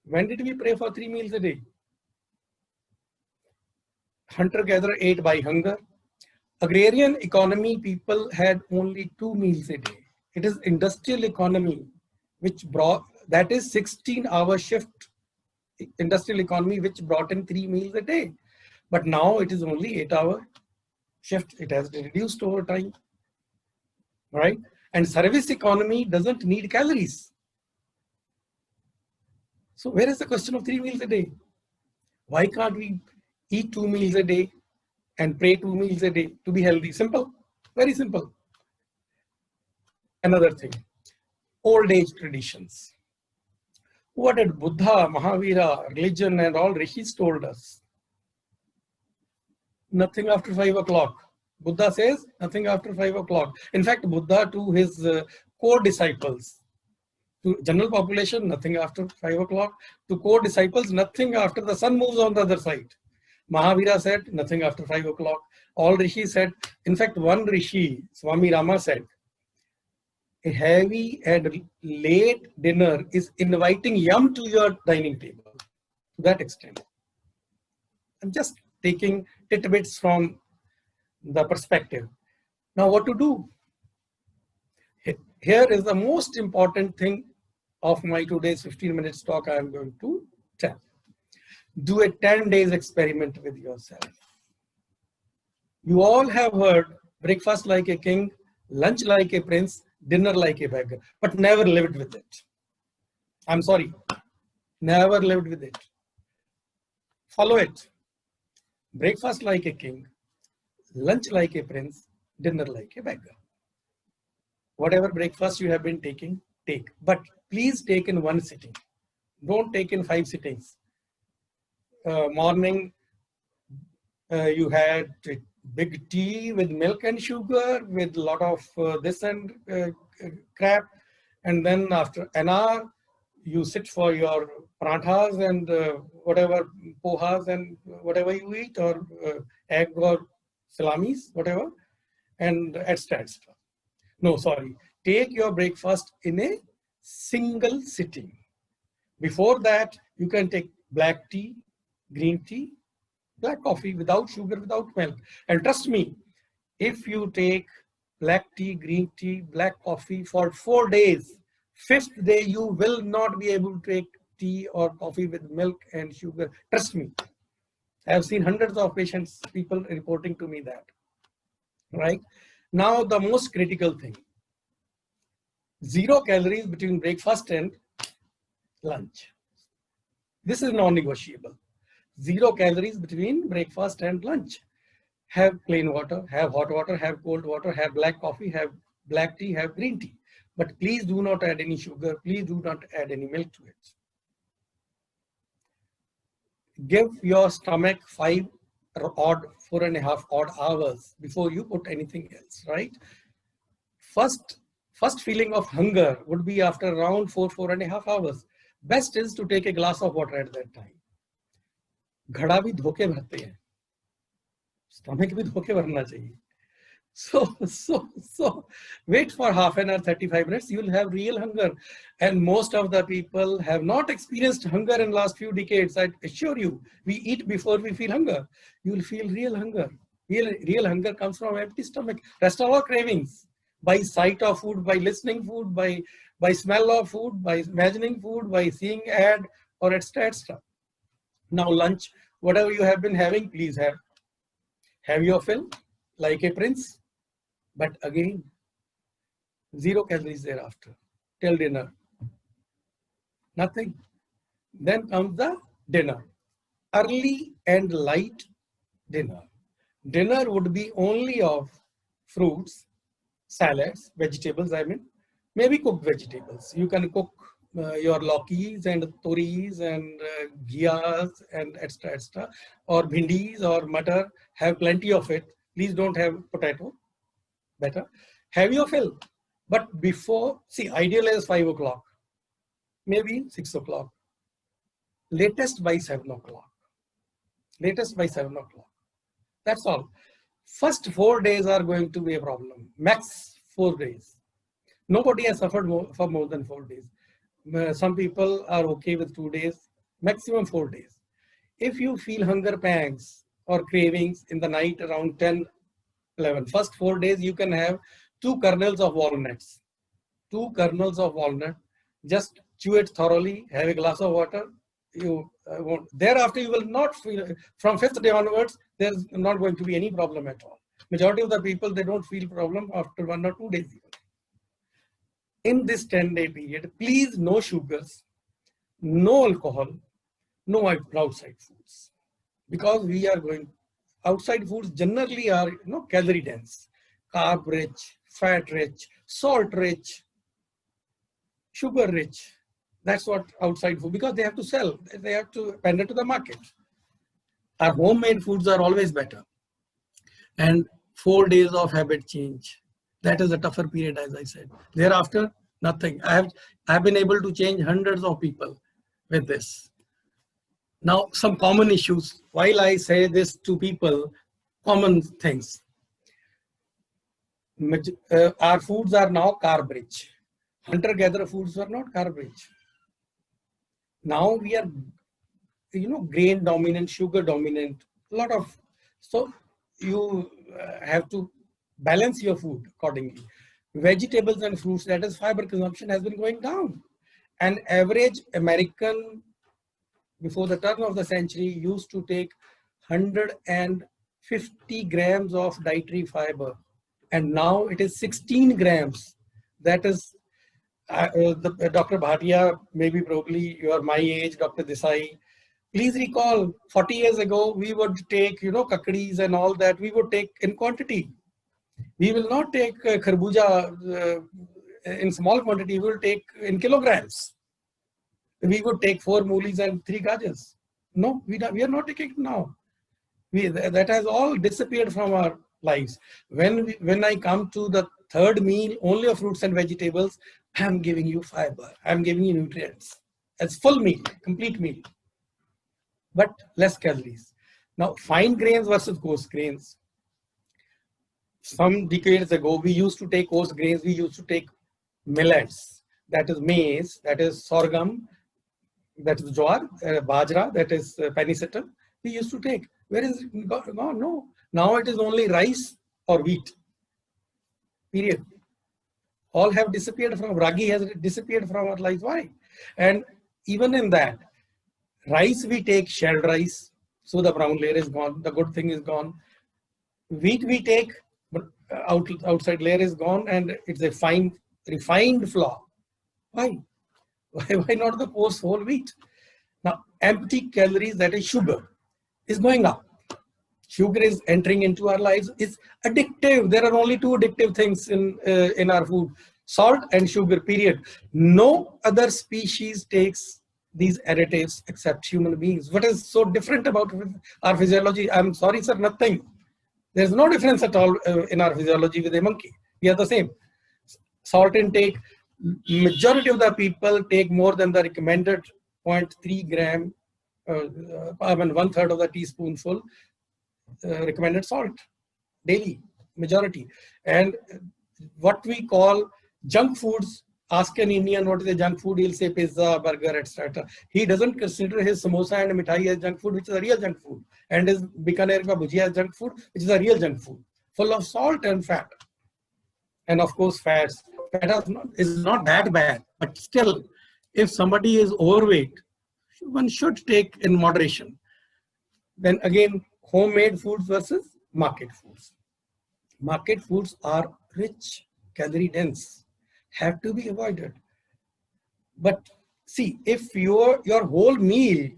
When did we pray for 3 meals a day? Hunter-gatherer ate by hunger. Agrarian economy people had only 2 meals a day. It is industrial economy which brought, that is 16-hour shift industrial economy which brought in 3 meals a day. But now it is only 8-hour shift. It has reduced over time, right? And service economy doesn't need calories. So where is the question of 3 meals a day? Why can't we eat 2 meals a day and pray 2 meals a day to be healthy? Simple, very simple. Another thing, old age traditions. What did Buddha, Mahavira, religion and all rishis told us? Nothing after 5 o'clock. Buddha says nothing after 5 o'clock. In fact, Buddha to his core disciples, to general population, nothing after 5 o'clock. To core disciples, nothing after the sun moves on the other side. Mahavira said nothing after 5 o'clock. All rishis said, in fact, one rishi, Swami Rama said, a heavy and late dinner is inviting yum to your dining table. To that extent. I'm just taking tidbits from the perspective. Now what to do? Here is the most important thing of my today's 15 minutes talk I am going to tell. Do a 10 days experiment with yourself. You all have heard breakfast like a king, lunch like a prince, dinner like a beggar, but never lived with it. I'm sorry, never lived with it. Follow it. Breakfast like a king, lunch like a prince, dinner like a beggar. Whatever breakfast you have been taking, take. But please take in one sitting. Don't take in 5 sittings. Morning, you had big tea with milk and sugar, with a lot of this and crap. And then after an hour, you sit for your paranthas and whatever pohas and whatever you eat, or egg or salamis, whatever, and etc. No, sorry. Take your breakfast in a single sitting. Before that, you can take black tea, green tea, black coffee without sugar, without milk. And trust me, if you take black tea, green tea, black coffee for 4 days, 5th day, you will not be able to take tea or coffee with milk and sugar. Trust me. I have seen hundreds of patients, people reporting to me that. Right? Now, the most critical thing. 0 calories between breakfast and lunch. This is non-negotiable. 0 calories between breakfast and lunch. Have plain water, have hot water, have cold water, have black coffee, have black tea, have green tea. But please do not add any sugar. Please do not add any milk to it. Give your stomach 4.5 odd hours before you put anything else, right? First first feeling of hunger would be after around 4.5 hours. Best is to take a glass of water at that time. घड़ा भी धोके भरते हैं, stomach भी धोके भरना चाहिए. So wait for half an hour, 35 minutes, you will have real hunger. And most of the people have not experienced hunger in last few decades. I assure you, we eat before we feel hunger. You will feel real hunger. Real hunger comes from empty stomach. Rest of our cravings, by sight of food, by listening food, by smell of food, by imagining food, by seeing ad, or etc. etc. Now lunch, whatever you have been having, please have. Have your fill, like a prince. But again, 0 calories thereafter, till dinner. Nothing. Then comes the dinner. Early and light dinner. Dinner would be only of fruits, salads, vegetables, I mean, maybe cooked vegetables. You can cook your laukis and toris and ghiyas and etc. etc. or bhindis or matar. Have plenty of it. Please don't have potato. Better. Have your fill. But before, see, ideal is 5 o'clock. Maybe 6 o'clock. Latest by 7 o'clock. Latest by 7 o'clock. That's all. First 4 days are going to be a problem. Max 4 days. Nobody has suffered for more than 4 days. Some people are okay with 2 days. Maximum 4 days. If you feel hunger pangs or cravings in the night around 10, 11. First 4 days you can have 2 kernels of walnuts. 2 kernels of walnut. Just chew it thoroughly. Have a glass of water. You won't. Thereafter you will not feel. From 5th day onwards, there's not going to be any problem at all. Majority of the people, they don't feel problem after 1 or 2 days. In this 10-day period, please no sugars, no alcohol, no outside foods, because we are going. Outside foods generally are calorie dense, carb rich, fat rich, salt rich, sugar rich. That's what outside food, because they have to sell, they have to pander to the market. Our homemade foods are always better. And 4 days of habit change. That is a tougher period, as I said. Thereafter, nothing. I have been able to change hundreds of people with this. Now, some common issues. While I say this to people, common things. Our foods are now carb rich. Hunter-gatherer foods were not carb rich. Now we are, grain dominant, sugar dominant, a lot of. So you have to balance your food accordingly. Vegetables and fruits, that is fiber consumption, has been going down. An average American before the turn of the century used to take 150 grams of dietary fiber, and now it is 16 grams. That is, Dr. Bhatia, maybe probably you are my age, Dr. Desai. Please recall, 40 years ago, we would take, kakadis and all that, we would take in quantity. We will not take kharbuja in small quantity, we will take in kilograms. We would take 4 moolies and 3 gajars. No, we are not taking it now. That has all disappeared from our lives. When I come to the third meal, only of fruits and vegetables, I am giving you fiber. I am giving you nutrients. It's full meal, complete meal, but less calories. Now, fine grains versus coarse grains. Some decades ago, we used to take coarse grains. We used to take millets. That is maize. That is sorghum. That is jowar, bajra, that is panicetum. We used to take. Where is it gone? No. Now it is only rice or wheat. Period. All have disappeared from, ragi has disappeared from our lives. Why? And even in that, rice we take shelled rice, so the brown layer is gone, the good thing is gone. Wheat we take, but outside layer is gone, and it's a fine, refined flour. Why? Why not the coarse whole wheat? Now, empty calories, that is sugar, is going up. Sugar is entering into our lives. It's addictive. There are only 2 addictive things in our food: salt and sugar, period. No other species takes these additives except human beings. What is so different about our physiology? I'm sorry, sir, nothing. There's no difference at all in our physiology with a monkey. We are the same. Salt intake, majority of the people take more than the recommended 0.3 gram, I mean 1/3 of the teaspoonful recommended salt daily, majority. And what we call junk foods, ask an Indian what is a junk food, he'll say pizza, burger, etc. He doesn't consider his samosa and mithai as junk food, which is a real junk food, and his Bikaner ka bhujia as junk food, which is a real junk food, full of salt and fat. And of course, fats. Fat is not that bad, but still, if somebody is overweight, one should take in moderation. Then again, homemade foods versus market foods. Market foods are rich, calorie dense, have to be avoided. But see, if your whole meal,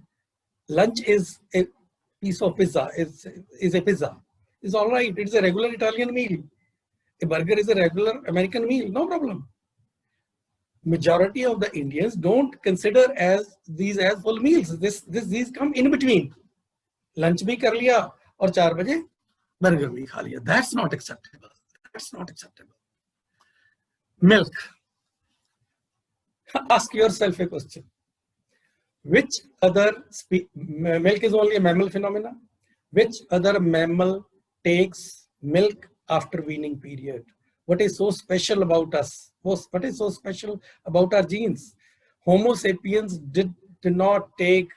lunch is a piece of pizza, is a pizza, it's all right. It's a regular Italian meal. A burger is a regular American meal, no problem. Majority of the Indians don't consider these as full meals. These come in between. Lunch bhi kar liya aur 4 baje burger bhi kha liya. That's not acceptable. That's not acceptable. Milk. Ask yourself a question. Which other milk is only a mammal phenomenon? Which other mammal takes milk after weaning period? What is so special about us? What is so special about our genes? Homo sapiens did not take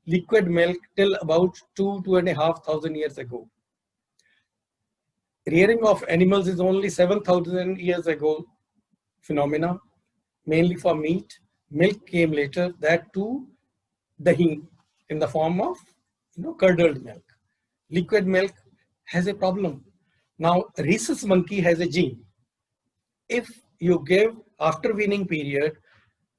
liquid milk till about 2,500 years ago. Rearing of animals is only 7,000 years ago phenomena, mainly for meat. Milk came later, that too dahi in the form of curdled milk. Liquid milk has a problem. Now, rhesus monkey has a gene. If you give after weaning period,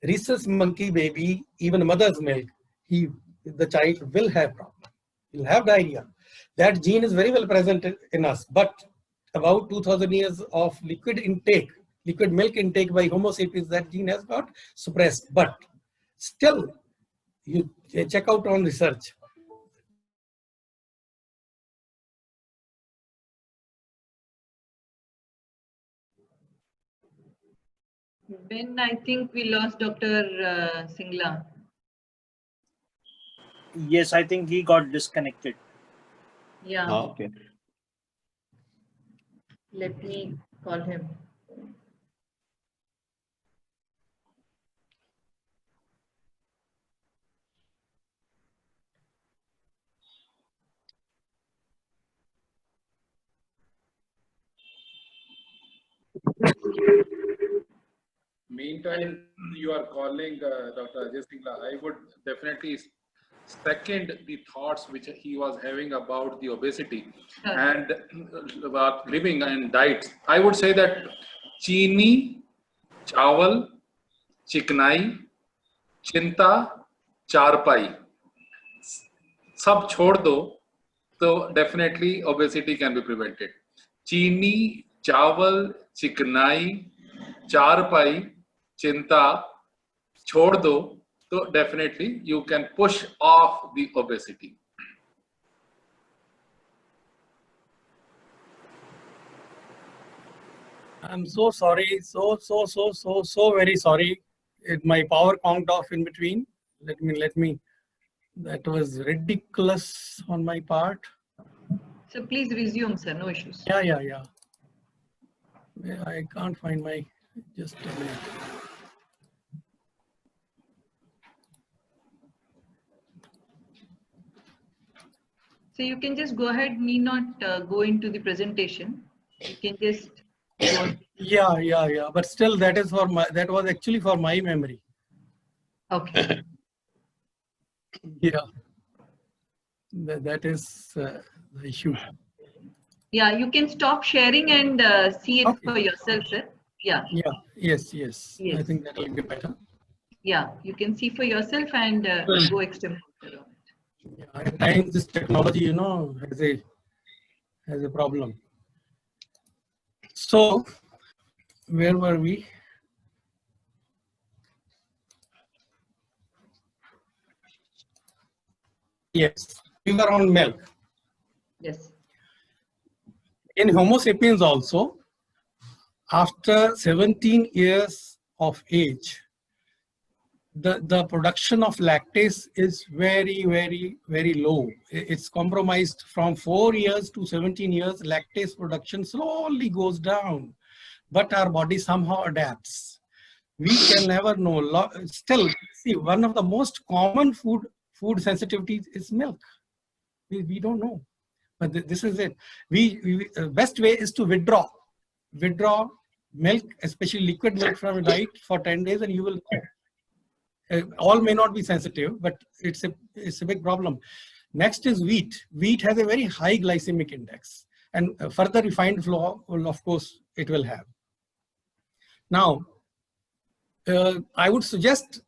rhesus monkey baby, even mother's milk, the child will have problem. He'll have diarrhea. That gene is very well present in us, but about 2,000 years of liquid milk intake by Homo sapiens, that gene has got suppressed. But still, you check out on research. Ben, I think we lost Dr. Singla. Yes, I think he got disconnected. Yeah. Oh, okay. Let me call him. Meantime, you are calling Dr. Ajay Singla. I would definitely second the thoughts which he was having about the obesity and about living and diets. I would say that chini, chawal, चिकनाई, चिंता, चारपाई सब छोड़ दो तो definitely obesity can be prevented. चीनी, चावल, चिकनाई, चारपाई, चिंता छोड़ दो तो definitely you can push off the obesity. I'm so sorry, so very sorry. My power conked off in between. Let me. That was ridiculous on my part. So please resume, sir. No issues. Yeah. I can't find my. Just a minute. So you can just go ahead. Need not go into the presentation. You can just. Go. Yeah. But still, that was actually for my memory. Okay. Yeah. That is the issue. Yeah, you can stop sharing and see it for yourself, sir. Yeah. Yes. I think that will be better. Yeah, you can see for yourself and go extend. Yeah, at times this technology, has a problem. So, where were we? Yes, we were on milk. Yes. In Homo sapiens also, After 17 years of age, the production of lactase is very, very, very low. It's compromised from 4 years to 17 years. Lactase production slowly goes down, but our body somehow adapts. We can never know. Still, see, one of the most common food sensitivities is milk. We don't know, but this is it. Best way is to withdraw milk, especially liquid milk, from your diet for 10 days, and you will know. All may not be sensitive, but it's a big problem. Next is wheat. Wheat has a very high glycemic index, and further refined flour will, of course, it will have. Now, I would suggest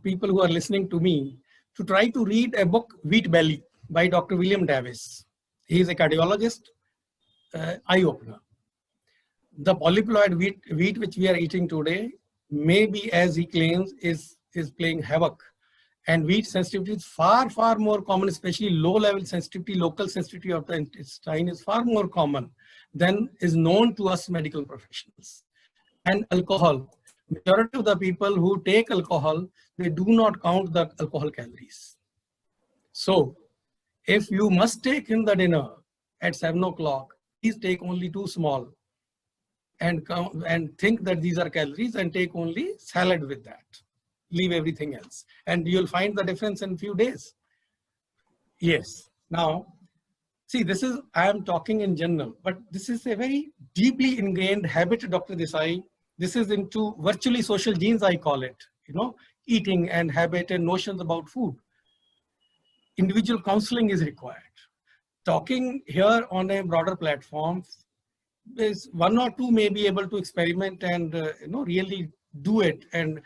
people who are listening to me to try to read a book, Wheat Belly, by Dr. William Davis. He is a cardiologist, eye-opener. The polyploid wheat which we are eating today, maybe, as he claims, is playing havoc. And wheat sensitivity is far, far more common, especially low-level sensitivity, local sensitivity of the intestine is far more common than is known to us medical professionals. And alcohol. Majority of the people who take alcohol, they do not count the alcohol calories. So, if you must take in the dinner at 7 o'clock, please take only 2 small and think that these are calories, and take only salad with that. Leave everything else. And you'll find the difference in a few days. Yes. Now, see, I am talking in general, but this is a very deeply ingrained habit, Dr. Desai. This is into virtually social genes, I call it, eating and habit and notions about food. Individual counseling is required. Talking here on a broader platform is 1 or 2 may be able to experiment and really do it and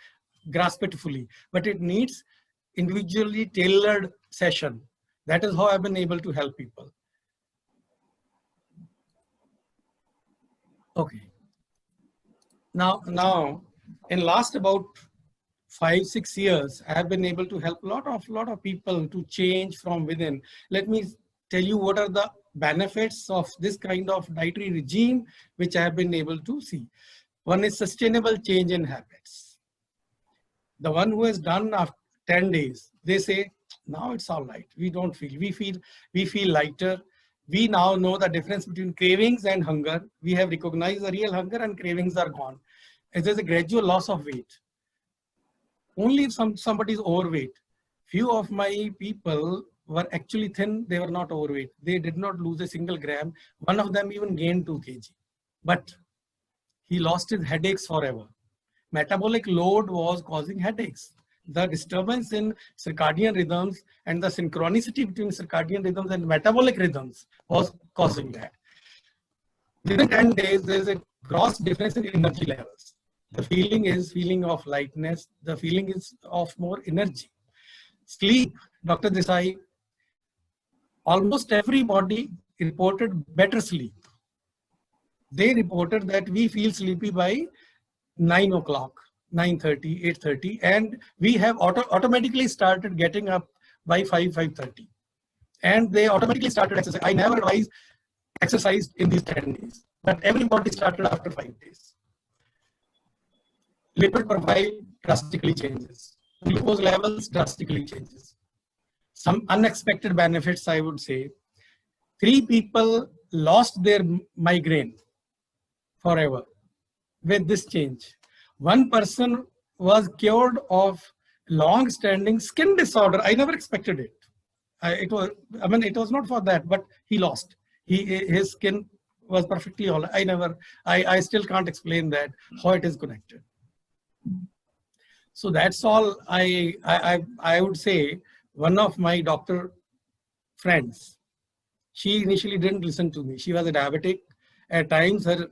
grasp it fully, but it needs individually tailored session. That is how I've been able to help people. Okay. Now, in last about 5-6 years, I have been able to help a lot of people to change from within. Let me tell you what are the benefits of this kind of dietary regime, which I have been able to see. One is sustainable change in habits. The one who has done after 10 days, they say, now it's all right. We don't feel, we feel lighter. We now know the difference between cravings and hunger. We have recognized the real hunger, and cravings are gone. And there's a gradual loss of weight. Only if somebody is overweight. Few of my people were actually thin, they were not overweight. They did not lose a single gram. One of them even gained 2 kg. But he lost his headaches forever. Metabolic load was causing headaches. The disturbance in circadian rhythms and the synchronicity between circadian rhythms and metabolic rhythms was causing that. Within 10 days, there's a gross difference in energy levels. The feeling is feeling of lightness. The feeling is of more energy. Sleep, Dr. Desai, almost everybody reported better sleep. They reported that we feel sleepy by 9 o'clock, 9:30, 8:30, and we have automatically started getting up by 5:30. And they automatically started exercise. I never exercised in these 10 days, but everybody started after 5 days. Lipid profile drastically changes. Glucose levels drastically changes. Some unexpected benefits, I would say. 3 people lost their migraine forever with this change. 1 person was cured of long-standing skin disorder. I never expected it. It was not for that, but he lost. His skin was perfectly all. I still can't explain that, how it is connected. So that's all I would say. One of my doctor friends, she initially didn't listen to me. She was a diabetic. At times her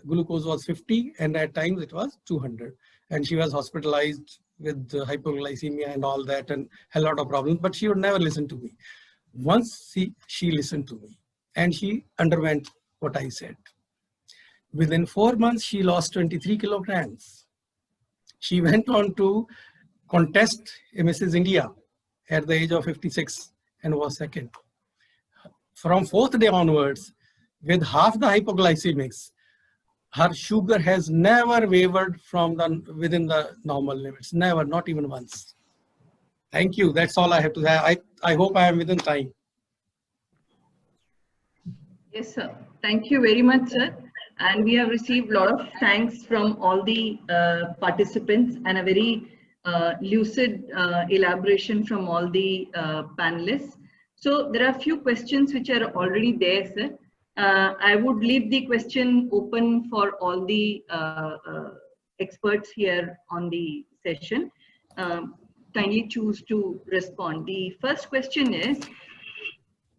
glucose was 50 and at times it was 200. And she was hospitalized with hypoglycemia and all that and had a lot of problems, but she would never listen to me. Once she listened to me and she underwent what I said. Within 4 months, she lost 23 kilograms. She went on to contest Mrs. India at the age of 56 and was second. From 4th day onwards, with half the hypoglycemics, her sugar has never wavered from within the normal limits. Never, not even once. Thank you. That's all I have to say. I hope I am within time. Yes, sir. Thank you very much, sir. And we have received a lot of thanks from all the participants and a very lucid elaboration from all the panelists. So there are a few questions which are already there, sir. I would leave the question open for all the experts here on the session. Kindly choose to respond. The first question is,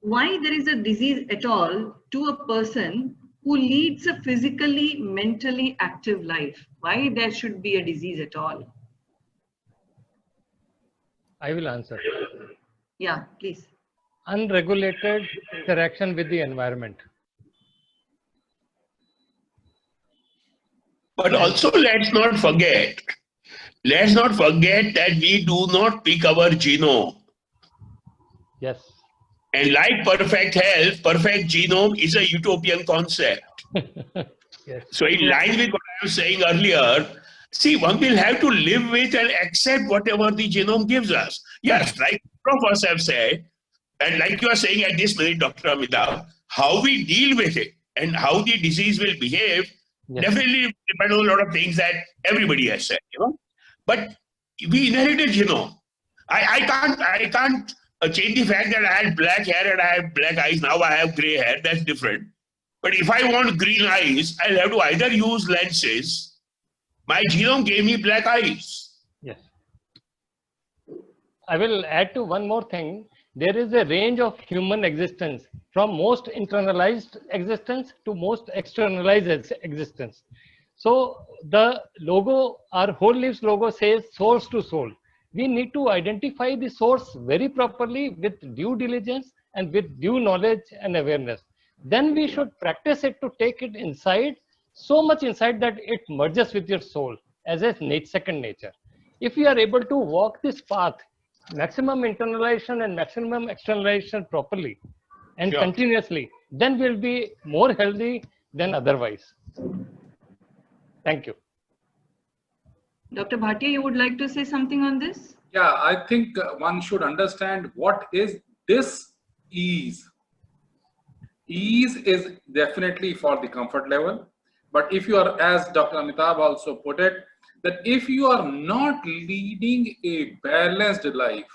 why there is a disease at all to a person who leads a physically, mentally active life? Why there should be a disease at all? I will answer. Yeah, please. Unregulated interaction with the environment. But also let's not forget that we do not pick our genome. Yes. And like perfect health, perfect genome is a utopian concept. Yes. So in line with what I was saying earlier, see, one will have to live with and accept whatever the genome gives us. Yes, like all of us have said, and like you are saying at this minute, Dr. Amitabh, how we deal with it and how the disease will behave definitely depend on a lot of things that everybody has said, you know. But we inherited genome. I can't change the fact that I had black hair and I have black eyes. Now I have gray hair. That's different. But if I want green eyes, I'll have to either use lenses. My genome gave me black eyes. Yes. I will add to one more thing. There is a range of human existence, from most internalized existence to most externalized existence. So the logo, our Whole Leaves logo says source to soul. We need to identify the source very properly with due diligence and with due knowledge and awareness. Then we should practice it to take it inside, so much inside that it merges with your soul as a second nature. If we are able to walk this path, maximum internalization and maximum externalization properly and continuously, then we'll be more healthy than otherwise. Thank you. Dr. Bhatia, you would like to say something on this? Yeah, I think one should understand what is dis-ease. Ease is definitely for the comfort level. But if you are, as Dr. Amitabh also put it, that if you are not leading a balanced life,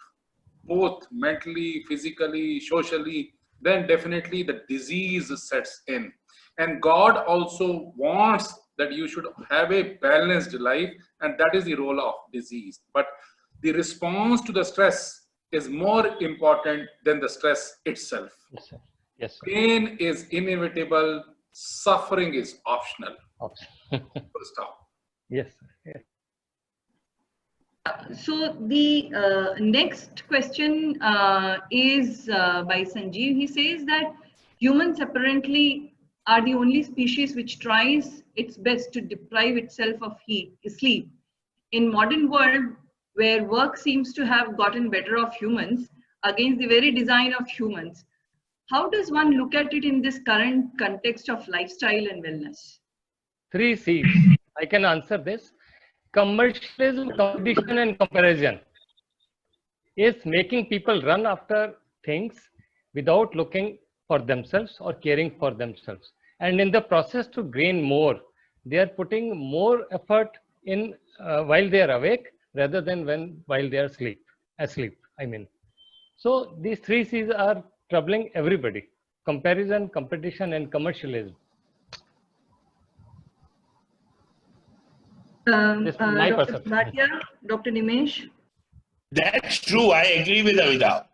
both mentally, physically, socially, then definitely the disease sets in. And God also wants that you should have a balanced life, and that is the role of disease. But the response to the stress is more important than the stress itself. Yes, sir. Yes, sir. Pain is inevitable, suffering is optional. Full stop. Yes, sir. Yes. So the next question is by Sanjeev. He says that humans apparently are the only species which tries its best to deprive itself of sleep. In modern world, where work seems to have gotten better of humans against the very design of humans, how does one look at it in this current context of lifestyle and wellness? 3 C's. I can answer this. Commercialism, competition, and comparison is making people run after things without looking for themselves or caring for themselves. And in the process to gain more, they are putting more effort in while they are awake rather than while they are asleep. I mean, so these 3 C's are troubling everybody: comparison, competition, and commercialism. My Dr. Bhatia, Dr. Nimesh? That's true. I agree with Amitabh.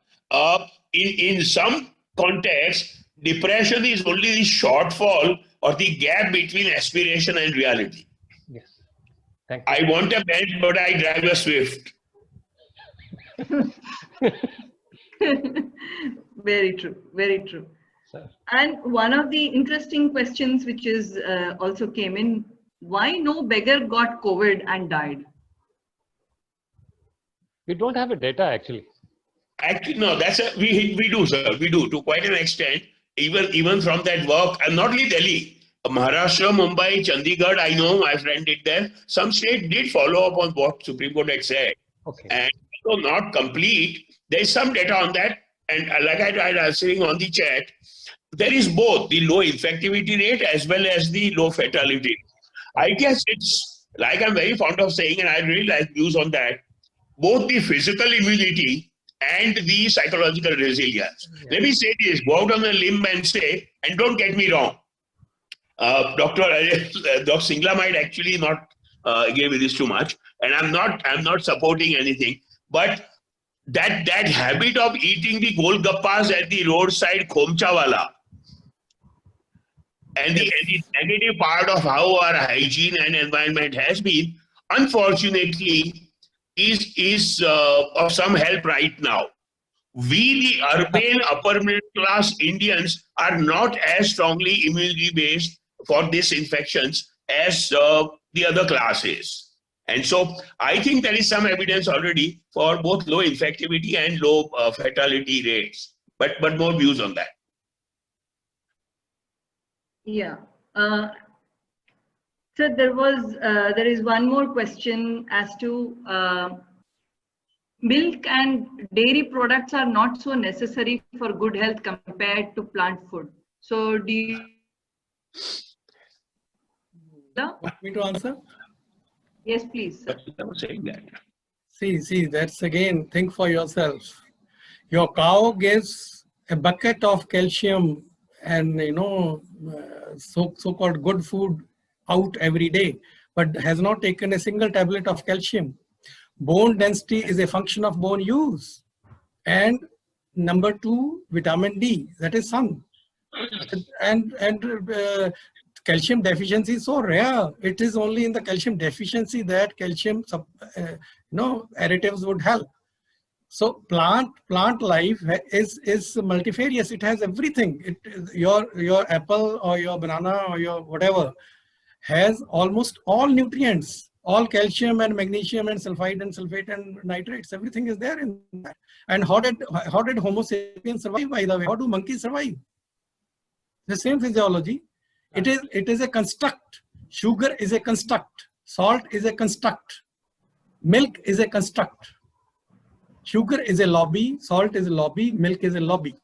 In some contexts, depression is only the shortfall or the gap between aspiration and reality. Yes. Thank you. I want a Benz, but I drive a Swift. Very true. Very true. Sir. And one of the interesting questions which is also came in, why no beggar got COVID and died? We don't have a data actually. Actually, no, we do, sir. We do to quite an extent. Even from that work, and not only Delhi, Maharashtra, Mumbai, Chandigarh, I know my friend did there. Some state did follow up on what Supreme Court had said. Okay. And so not complete. There is some data on that. And like I was saying on the chat, there is both the low infectivity rate as well as the low fatality. I guess it's like I'm very fond of saying, and I really like views on that, both the physical immunity and the psychological resilience. Yeah. Let me say this, go out on a limb and say, and don't get me wrong, Dr. Singla might actually not agree with this too much, and I'm not supporting anything, but that habit of eating the golgappas at the roadside khomchawala, and the negative part of how our hygiene and environment has been, unfortunately, is of some help right now. We, the urban upper middle class Indians, are not as strongly immunity based for these infections as the other classes. And so I think there is some evidence already for both low infectivity and low fatality rates, but more views on that. Yeah. So there is one more question as to milk and dairy products are not so necessary for good health compared to plant food. So do you Want me to answer? Yes, please. Sir. I was saying that. See, that's again, think for yourself. Your cow gives a bucket of calcium and, so-called good food out every day, but has not taken a single tablet of calcium. Bone density is a function of bone use. And number 2, vitamin D, that is sun. And calcium deficiency is so rare. It is only in the calcium deficiency that calcium additives would help. So plant life is multifarious. It has everything. Your apple or your banana or your whatever has almost all nutrients, all calcium and magnesium and sulfide and sulfate and nitrates. Everything is there in that. And how did Homo sapiens survive, by the way? How do monkeys survive? The same physiology. It is a construct. Sugar is a construct. Salt is a construct. Milk is a construct. Sugar is a lobby. Salt is a lobby. Milk is a lobby.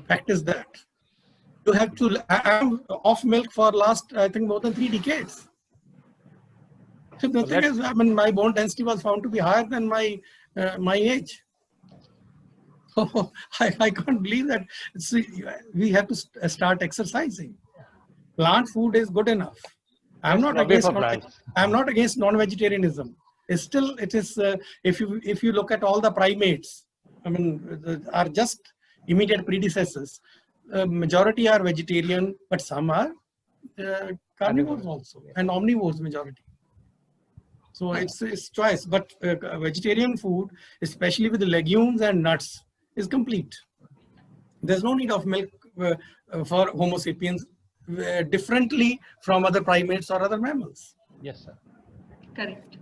Fact is that. You have to. I'm off milk for last, I think, more than 3 decades. So the thing is, my bone density was found to be higher than my age. So I can't believe that. We have to start exercising. Plant food is good enough. I'm not against non-vegetarianism. It is if you look at all the primates, are just immediate predecessors. Majority are vegetarian, but some are carnivores also, and omnivores majority. So it's choice. But vegetarian food, especially with the legumes and nuts, is complete. There's no need of milk for Homo sapiens differently from other primates or other mammals. Yes, sir. Correct.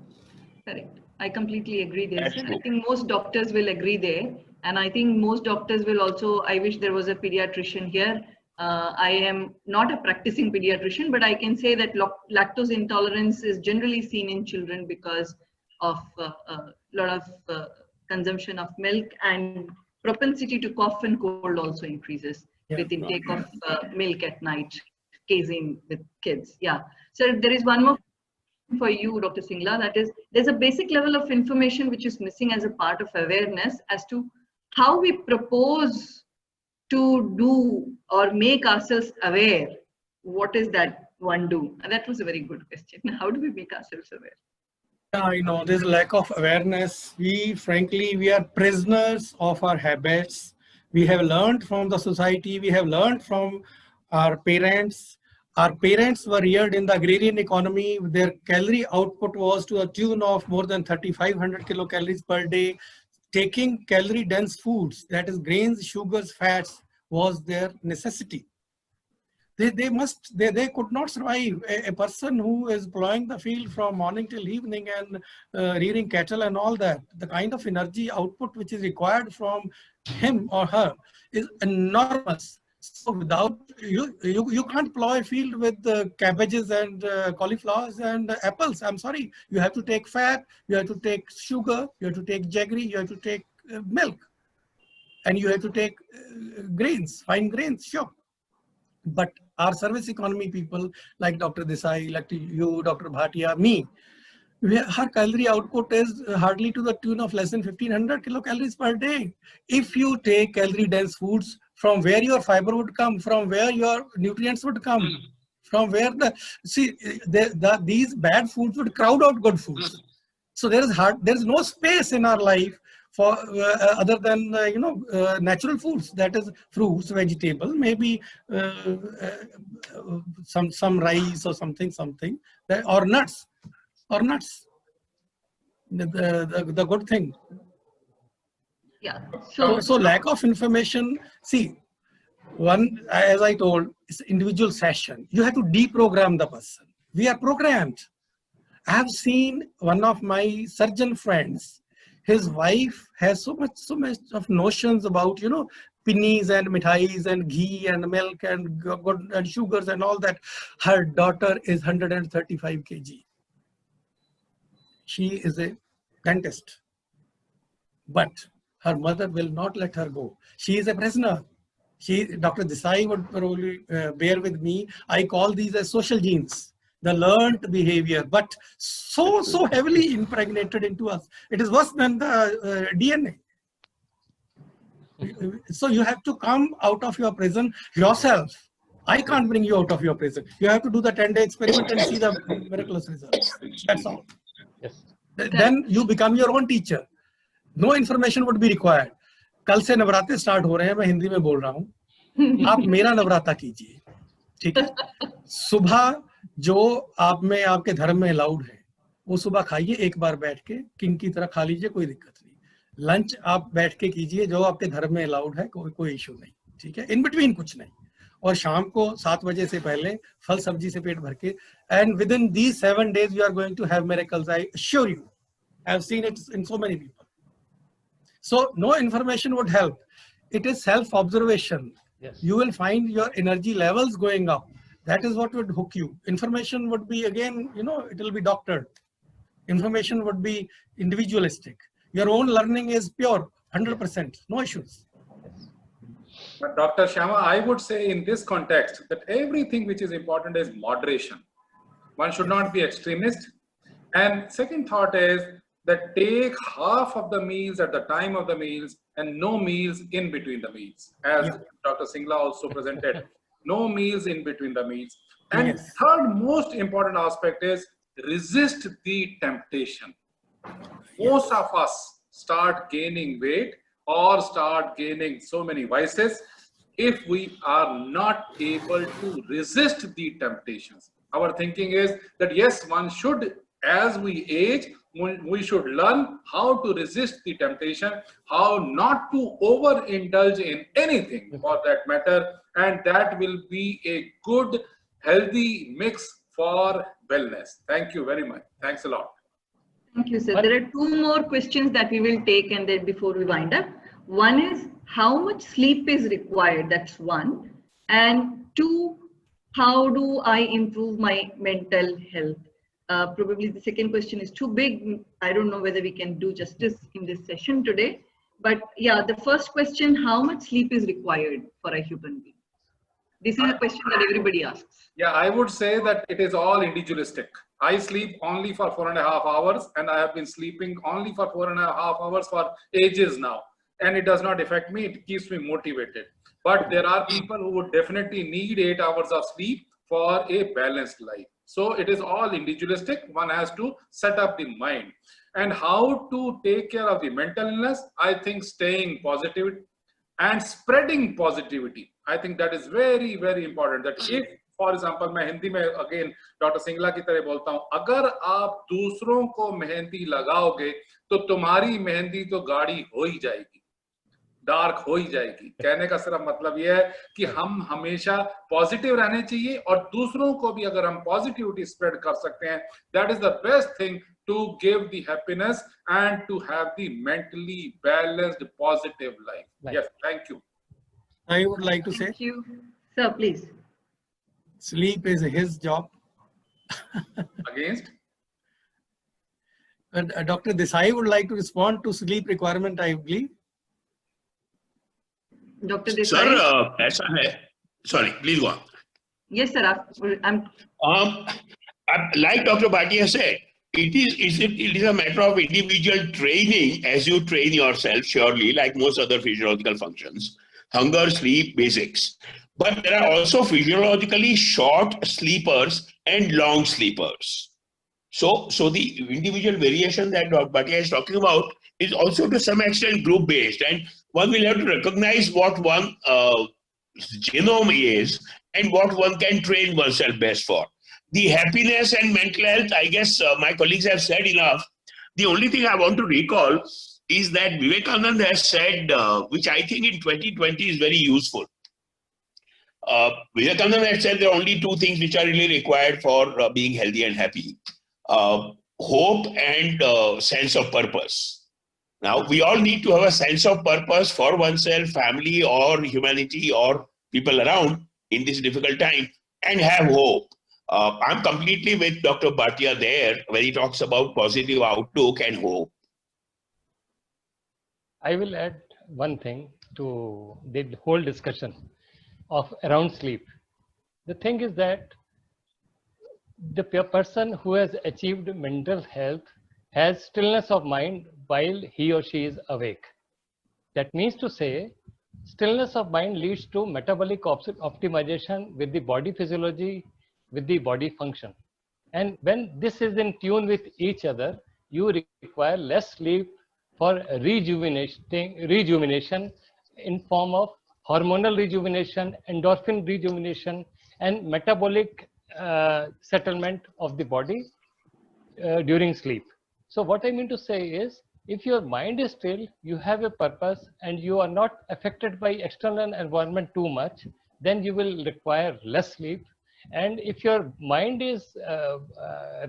I completely agree there, sir. I think most doctors will agree there. And I think most doctors will also, I wish there was a pediatrician here. I am not a practicing pediatrician, but I can say that lactose intolerance is generally seen in children because of a lot of consumption of milk, and propensity to cough and cold also increases with intake of milk at night, casein with kids. Yeah. So there is one more for you, Dr. Singla, that is, there's a basic level of information which is missing as a part of awareness as to how we propose to do or make ourselves aware. What is that one do? And that was a very good question. How do we make ourselves aware? I know there's lack of awareness. Frankly, we are prisoners of our habits. We have learned from the society. We have learned from our parents. Our parents were reared in the agrarian economy. Their calorie output was to a tune of more than 3,500 kilocalories per day. Taking calorie dense foods, that is grains, sugars, fats, was their necessity. They could not survive. A person who is plowing the field from morning till evening and rearing cattle and all that, the kind of energy output which is required from him or her is enormous. So without you can't plow a field with cabbages and cauliflowers and apples. I'm sorry. You have to take fat, you have to take sugar, you have to take jaggery, you have to take milk, and you have to take grains, fine grains, sure. But our service economy people like Dr. Desai, like you, Dr. Bhatia, me, our calorie output is hardly to the tune of less than 1500 kilocalories per day. If you take calorie dense foods, from where your fiber would come, from where your nutrients would come, from where these bad foods would crowd out good foods. So there's no space in our life for other than natural foods, that is fruits, vegetable, maybe some rice or something, or nuts. The good thing. Yeah. So lack of information. See, one, as I told, it's individual session. You have to deprogram the person. We are programmed. I have seen one of my surgeon friends. His wife has so much of notions about pinnies and mithais and ghee and milk and sugars and all that. Her daughter is 135 kg. She is a dentist, but her mother will not let her go. She is a prisoner. Dr. Desai would probably bear with me. I call these as social genes, the learned behavior, but so heavily impregnated into us. It is worse than the DNA. So you have to come out of your prison yourself. I can't bring you out of your prison. You have to do the 10-day experiment and see the miraculous results. That's all. Yes. Then you become your own teacher. No information would be required. कल से नवरात्रे start हो रहे हैं, मैं हिंदी में बोल रहा हूँ. आप मेरा नवरात्रा कीजिए, ठीक है? सुबह जो आप में आपके धर्म में अलाउड है, वो सुबह खाइए, एक बार बैठ के किंग की तरह खा लीजिए, कोई दिक्कत नहीं. लंच आप बैठ के कीजिए, जो आपके धर्म में अलाउड है, कोई इशू नहीं, ठीक है? इन बिटवीन कुछ नहीं. और शाम को 7 बजे से पहले फल सब्जी से पेट भर के, and within these 7 days you are going to have miracles, I assure you. I have seen it in so many people. So no information would help. It is self-observation. Yes. You will find your energy levels going up. That is what would hook you. Information would be, again, it will be doctored. Information would be individualistic. Your own learning is pure, 100%, no issues. But Dr. Shyama, I would say in this context that everything which is important is moderation. One should not be extremist. And second thought is that take half of the meals at the time of the meals and no meals in between the meals. As Dr. Singla also presented, no meals in between the meals. And third most important aspect is resist the temptation. Most of us start gaining weight or start gaining so many vices if we are not able to resist the temptations. Our thinking is that yes, one should, as we age, we should learn how to resist the temptation, how not to overindulge in anything for that matter, and that will be a good, healthy mix for wellness. Thank you very much. Thanks a lot. Thank you, sir. There are 2 more questions that we will take, and then before we wind up. One is how much sleep is required? That's one. And 2, how do I improve my mental health? Probably the second question is too big. I don't know whether we can do justice in this session today. But yeah, the first question, how much sleep is required for a human being? This is a question that everybody asks. Yeah, I would say that it is all individualistic. I sleep only for 4.5 hours, and I have been sleeping only for 4.5 hours for ages now. And it does not affect me, it keeps me motivated. But there are people who would definitely need 8 hours of sleep for a balanced life. So it is all individualistic. One has to set up the mind. And how to take care of the mental illness? I think staying positive and spreading positivity. I think that is very, very important. That if, for example, मैं हिंदी में again doctor Singla की तरह बोलता हूँ, अगर आप दूसरों को मेहंदी लगाओगे तो तुम्हारी मेहंदी तो गाढ़ी हो ही जाएगी, डार्क हो ही जाएगी. कहने का सिर्फ मतलब यह है कि हम हमेशा पॉजिटिव रहने चाहिए और दूसरों को भी अगर हम पॉजिटिविटी स्प्रेड कर सकते हैं, that is the best thing to give the happiness and to have the mentally balanced positive life. Yes, thank you. I would like to say Thank you. Sir, please. sleep is his job. Against? And Dr. Desai would like to respond to sleep requirement, I believe. Dr. Sir, Desai? ऐसा है. Sorry, please go on. Yes, sir. I'm Like Dr. Bhatia said, it is a matter of individual training as you train yourself, surely, like most other physiological functions. Hunger, sleep, basics. But there are also physiologically short sleepers and long sleepers. So the individual variation that Dr. Bhatia is talking about is also to some extent group-based, and one will have to recognize what one genome is and what one can train oneself best for. The happiness and mental health, I guess my colleagues have said enough. The only thing I want to recall is that Vivekananda has said, which I think in 2020 is very useful. Vivekananda had said there are only two things which are really required for being healthy and happy. Hope and sense of purpose. Now, we all need to have a sense of purpose for oneself, family, or humanity, or people around in this difficult time, and have hope. I'm completely with Dr. Bhatia there when he talks about positive outlook and hope. I will add one thing to the whole discussion of around sleep. The thing is that the person who has achieved mental health has stillness of mind while he or she is awake. That means to say, stillness of mind leads to metabolic optimization with the body physiology, with the body function. And when this is in tune with each other, you require less sleep for rejuvenation in form of hormonal rejuvenation, endorphin rejuvenation, and metabolic settlement of the body during sleep. So what I mean to say is, if your mind is still, you have a purpose and you are not affected by external environment too much, then you will require less sleep. And if your mind is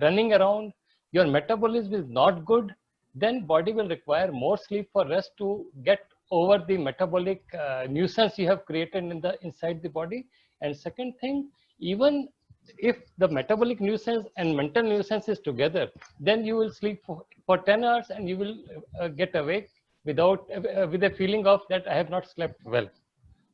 running around, your metabolism is not good, then body will require more sleep for rest to get over the metabolic nuisance you have created inside the body. And second thing, even if the metabolic nuisance and mental nuisance is together, then you will sleep for 10 hours and you will get awake with a feeling of that I have not slept well.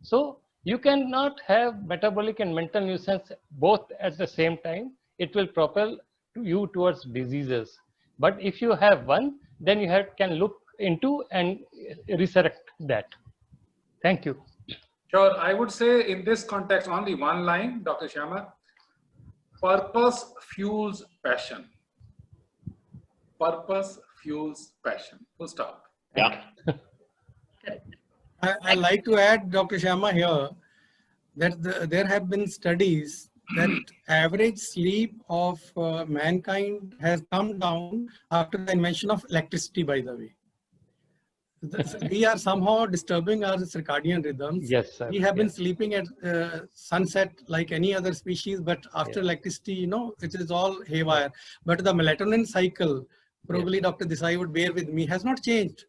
So you cannot have metabolic and mental nuisance both at the same time. It will propel you towards diseases. But if you have one, then you can look into and resurrect that. Thank you. Sure. I would say in this context, only one line, Dr. Shyama. Purpose fuels passion. Purpose fuels passion. Full stop. Yeah. I like to add, Dr. Shyama, here that there have been studies that average sleep of mankind has come down after the invention of electricity, by the way. We are somehow disturbing our circadian rhythms. Yes, sir. We have been sleeping at sunset like any other species, but after electricity, you know, it is all haywire. But the melatonin cycle, probably Dr. Desai would bear with me, has not changed.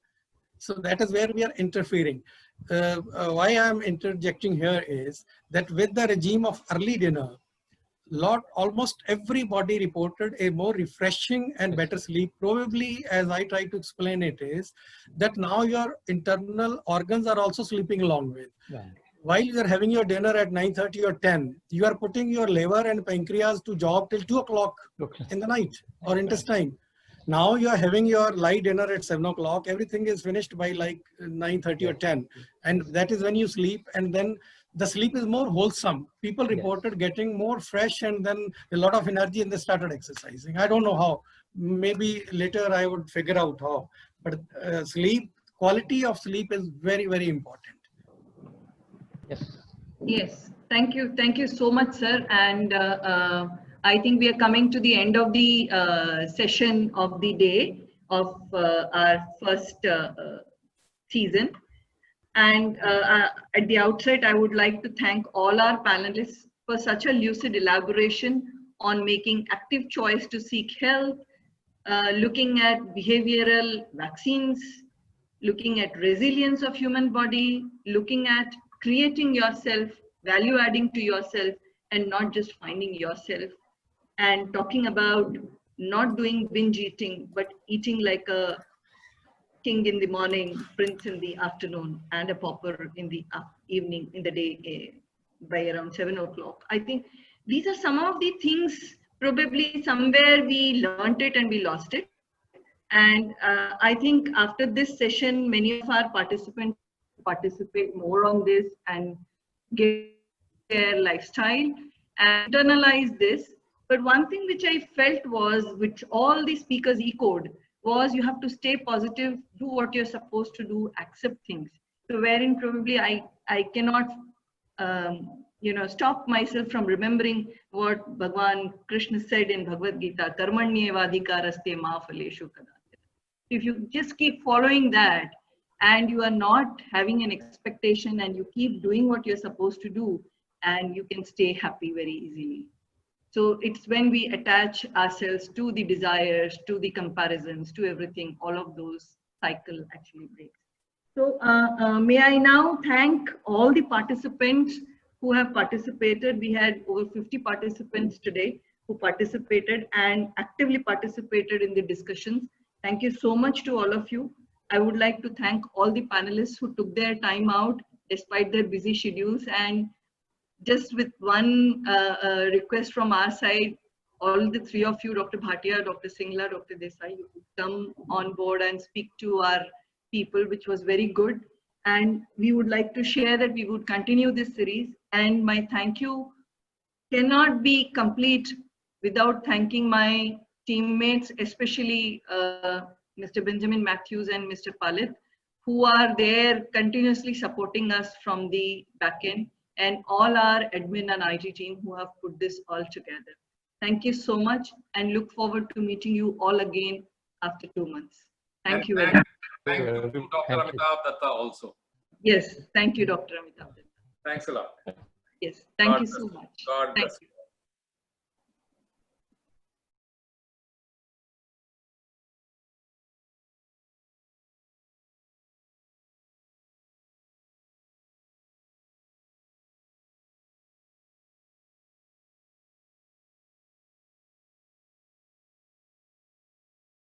So that is where we are interfering. Why I am interjecting here is that with the regime of early dinner, almost everybody reported a more refreshing and better sleep. Probably, as I try to explain it, is that now your internal organs are also sleeping along with. Yeah. While you are having your dinner at 9:30 or 10, you are putting your liver and pancreas to job till 2 o'clock in the night or intestine. Now you are having your light dinner at 7 o'clock. Everything is finished by like 9:30 or 10. And that is when you sleep. And then the sleep is more wholesome. People reported getting more fresh and then a lot of energy and they started exercising. I don't know how. Maybe later I would figure out how. But sleep, quality of sleep is very, very important. Yes. Yes. Thank you. Thank you so much, sir. And I think we are coming to the end of the session of the day of our first season. And at the outset, I would like to thank all our panelists for such a lucid elaboration on making active choice to seek health, looking at behavioral vaccines, looking at resilience of human body, looking at creating yourself, value adding to yourself, and not just finding yourself, and talking about not doing binge eating, but eating like a king in the morning, prince in the afternoon, and a pauper in the evening, in the day, by around 7 o'clock. I think these are some of the things, probably somewhere we learned it and we lost it. And I think after this session, many of our participants participate more on this and get their lifestyle and internalize this. But one thing which I felt was, which all the speakers echoed, was you have to stay positive, do what you're supposed to do, accept things. So wherein probably I cannot stop myself from remembering what Bhagwan Krishna said in Bhagavad Gita, karmanyevadhikaraste ma phaleshu kadachana. If you just keep following that and you are not having an expectation and you keep doing what you're supposed to do, and you can stay happy very easily. So it's when we attach ourselves to the desires, to the comparisons, to everything, all of those cycle actually breaks. So may I now thank all the participants who have participated. We had over 50 participants today who participated and actively participated in the discussions. Thank you so much to all of you. I would like to thank all the panelists who took their time out despite their busy schedules, and just with one request from our side, all the three of you, Dr. Bhatia, Dr. Singla, Dr. Desai, you could come on board and speak to our people, which was very good. And we would like to share that we would continue this series. And my thank you cannot be complete without thanking my teammates, especially Mr. Benjamin Matthews and Mr. Palit, who are there continuously supporting us from the back end, and all our admin and IT team who have put this all together. Thank you so much, and look forward to meeting you all again after 2 months. Thank you very much. Thank you to Dr. Amitabh Datta also. Yes, thank you, Dr. Amitabh Datta. Thanks a lot. Yes, thank God you bless so you. much. God Thank bless you.